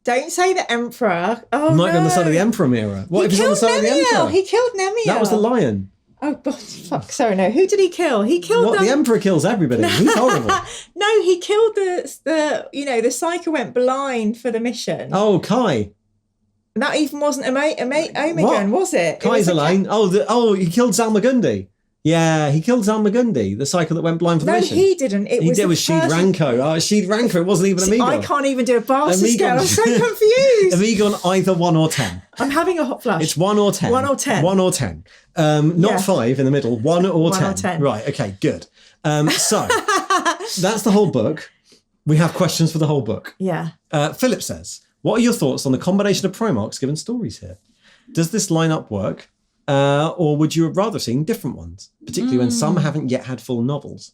Speaker 2: Don't say the Emperor. Oh,
Speaker 1: he might be on the side of the Emperor, Mira. What if he's on the side of the Emperor?
Speaker 2: He killed Nemiel.
Speaker 1: That was the lion.
Speaker 2: Oh God, fuck! Sorry, no. Who did he kill? He killed
Speaker 1: What? The Emperor kills everybody. He's horrible.
Speaker 2: No, he killed the Psyker went blind for the mission.
Speaker 1: Oh, Kai.
Speaker 2: That even wasn't Omegon, was it?
Speaker 1: Kai's Elaine. He killed Zalmagundi. Yeah, he killed Zalmagundi, the cycle that went blind for the mission.
Speaker 2: No, he didn't. It was
Speaker 1: Sheed Ranko. Oh, Sheed Ranko. It wasn't even Amigon.
Speaker 2: I can't even do a bastard scale. I'm so confused.
Speaker 1: Amigon, either 1 or 10.
Speaker 2: I'm having a hot flush.
Speaker 1: It's 1 or 10.
Speaker 2: 1 or 10.
Speaker 1: 1 or 10. Not 5 in the middle. 1 or 10.
Speaker 2: 1 or 10.
Speaker 1: Right, okay, good. So, that's the whole book. We have questions for the whole book.
Speaker 2: Yeah.
Speaker 1: Philip says, what are your thoughts on the combination of Primarchs given stories here? Does this lineup work? Or would you have rather seen different ones, particularly when some haven't yet had full novels?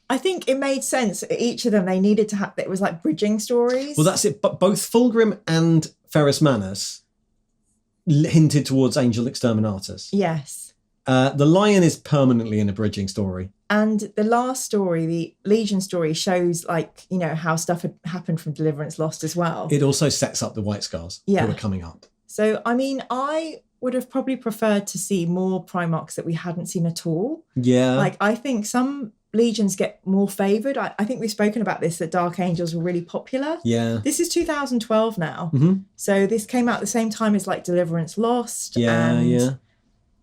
Speaker 2: I think it made sense. Each of them, they needed to have, it was like bridging stories.
Speaker 1: Well, that's it. But both Fulgrim and Ferrus Manus hinted towards Angel Exterminatus.
Speaker 2: Yes.
Speaker 1: The Lion is permanently in a bridging story.
Speaker 2: And the last story, the Legion story, shows how stuff had happened from Deliverance Lost as well.
Speaker 1: It also sets up the White Scars who are coming up.
Speaker 2: So, I mean, I would have probably preferred to see more Primarchs that we hadn't seen at all.
Speaker 1: Yeah.
Speaker 2: Like, I think some Legions get more favoured. I think we've spoken about this, that Dark Angels were really popular.
Speaker 1: Yeah.
Speaker 2: This is 2012 now.
Speaker 1: Mm-hmm.
Speaker 2: So this came out at the same time as like Deliverance Lost.
Speaker 1: Yeah.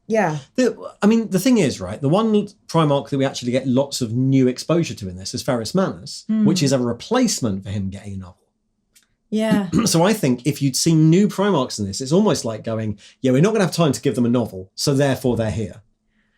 Speaker 2: Yeah.
Speaker 1: The thing is, right, the one Primarch that we actually get lots of new exposure to in this is Ferrus Manus, which is a replacement for him getting a novel.
Speaker 2: Yeah.
Speaker 1: So I think if you'd seen new Primarchs in this, it's almost like going, yeah, we're not going to have time to give them a novel, so therefore they're here.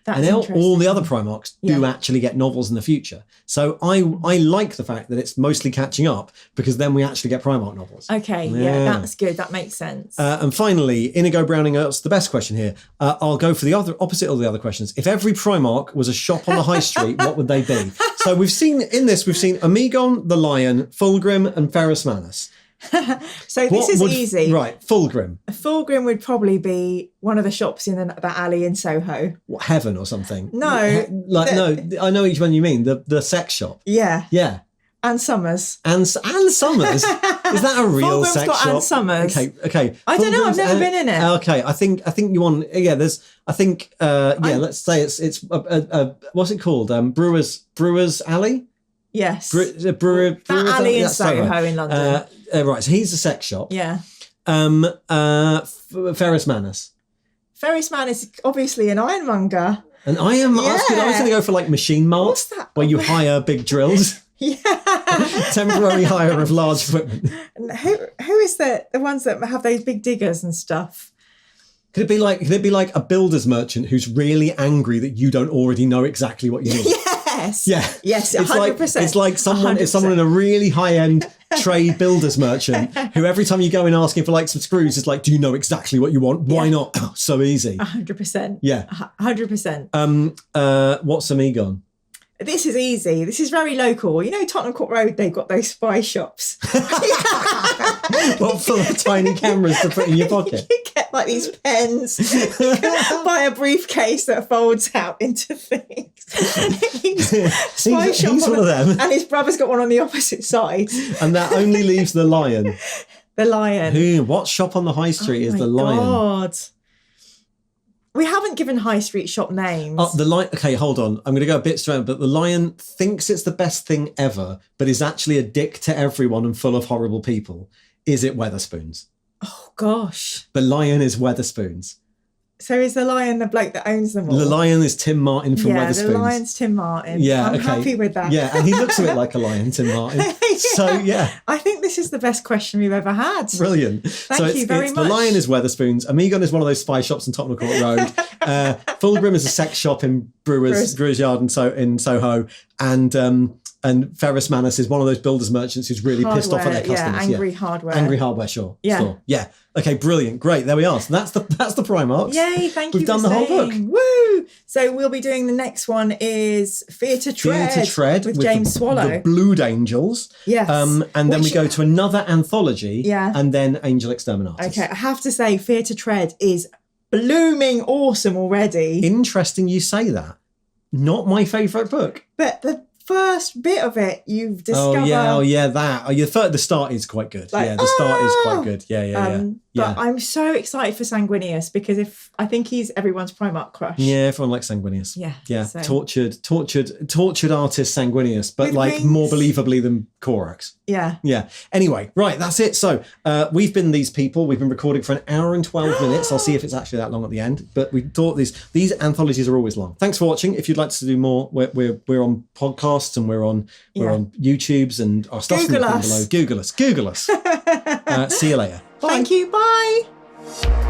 Speaker 2: That's
Speaker 1: all the other Primarchs do actually get novels in the future. So I like the fact that it's mostly catching up, because then we actually get Primarch novels.
Speaker 2: Okay, yeah, that's good. That makes sense.
Speaker 1: And finally, Inigo Browning asks the best question here. I'll go for the opposite of the other questions. If every Primarch was a shop on the high street, what would they be? So we've seen Amigon, the Lion, Fulgrim, and Ferrus Manus.
Speaker 2: So this is easy.
Speaker 1: Right, Fulgrim.
Speaker 2: Fulgrim would probably be one of the shops in that alley in Soho.
Speaker 1: What, Heaven or something?
Speaker 2: No.
Speaker 1: I know which one you mean, the sex shop.
Speaker 2: Yeah.
Speaker 1: Yeah.
Speaker 2: Anne Summers.
Speaker 1: Anne Summers? Is that a real
Speaker 2: Fulgrim's
Speaker 1: sex
Speaker 2: got
Speaker 1: shop?
Speaker 2: Anne Summers.
Speaker 1: Okay.
Speaker 2: I don't know, I've never been in it.
Speaker 1: Okay, I think you want, let's say it's what's it called? Brewer's Alley?
Speaker 2: Yes.
Speaker 1: Brewer's
Speaker 2: alley in Soho in London.
Speaker 1: Right, so he's a sex shop.
Speaker 2: Yeah.
Speaker 1: Ferrus Manus.
Speaker 2: Ferrus Manus is obviously an ironmonger.
Speaker 1: And I was going to go for like Machine Mart.
Speaker 2: What's that?
Speaker 1: Where you hire big drills.
Speaker 2: Yeah.
Speaker 1: Temporary hire of large equipment.
Speaker 2: And who is the ones that have those big diggers and stuff?
Speaker 1: Could it be like a builder's merchant who's really angry that you don't already know exactly what you need?
Speaker 2: Yes.
Speaker 1: Yeah.
Speaker 2: Yes, 100%.
Speaker 1: It's like someone
Speaker 2: 100%.
Speaker 1: in a really high-end trade builder's merchant who every time you go in asking for like some screws is like, do you know exactly what you want? Why not? Oh, so easy.
Speaker 2: 100%.
Speaker 1: Yeah.
Speaker 2: 100%.
Speaker 1: What's Amigon?
Speaker 2: This is easy. This is very local. You know, Tottenham Court Road, they've got those spy shops.
Speaker 1: What, full of tiny cameras to put in your pocket?
Speaker 2: You get like these pens. You can buy a briefcase that folds out into things.
Speaker 1: He's one of them.
Speaker 2: And his brother's got one on the opposite side.
Speaker 1: And that only leaves the Lion.
Speaker 2: The Lion.
Speaker 1: What shop on the high street is the Lion?
Speaker 2: God. We haven't given high street shop names.
Speaker 1: The Lion. Okay, hold on. I'm going to go a bit straight, but the Lion thinks it's the best thing ever, but is actually a dick to everyone and full of horrible people. Is it Weatherspoons?
Speaker 2: Oh, gosh.
Speaker 1: The Lion is Weatherspoons.
Speaker 2: So is the Lion the bloke that owns them all?
Speaker 1: The Lion is Tim Martin from Weatherspoons.
Speaker 2: Yeah, the Lion's Tim Martin.
Speaker 1: Yeah,
Speaker 2: I'm happy with that.
Speaker 1: Yeah, and he looks a bit like a lion, Tim Martin. Yeah. So, yeah.
Speaker 2: I think this is the best question we've ever had.
Speaker 1: Brilliant.
Speaker 2: Thank you very much.
Speaker 1: The Lion is Weatherspoons. Amigon is one of those spy shops in Tottenham Court Road. Fulgrim is a sex shop in Brewer's Yard in Soho. And Ferrus Manus is one of those builders merchants who's really pissed off at their customers.
Speaker 2: Angry hardware.
Speaker 1: Angry hardware, sure.
Speaker 2: Yeah.
Speaker 1: Store. Yeah. Okay, brilliant. Great. There we are. So that's the Primarchs.
Speaker 2: Yay, thank you.
Speaker 1: We've done the whole book.
Speaker 2: Woo! So we'll be doing the next one is Fear to Tread with James Swallow.
Speaker 1: The Blood Angels.
Speaker 2: Yes.
Speaker 1: And then we go to another anthology.
Speaker 2: Yeah.
Speaker 1: And then Angel Exterminatus.
Speaker 2: Okay, I have to say Fear to Tread is blooming awesome already.
Speaker 1: Interesting you say that. Not my favourite book.
Speaker 2: But the first bit of it you've discovered.
Speaker 1: The start is quite good.
Speaker 2: Like,
Speaker 1: the start is quite good. Yeah.
Speaker 2: But I'm so excited for Sanguinius because I think he's everyone's Primarch crush.
Speaker 1: Yeah, everyone likes Sanguinius.
Speaker 2: Yeah.
Speaker 1: So. Tortured artist Sanguinius, but
Speaker 2: with
Speaker 1: like
Speaker 2: wings.
Speaker 1: more believably than Corax.
Speaker 2: Yeah.
Speaker 1: Anyway, right, that's it. So we've been these people. We've been recording for an hour and 12 minutes. I'll see if it's actually that long at the end. But we thought these anthologies are always long. Thanks for watching. If you'd like to do more, we're on podcasts and we're on YouTubes and our stuff's in the below. Google us. See you later. Bye.
Speaker 2: Thank you. Bye.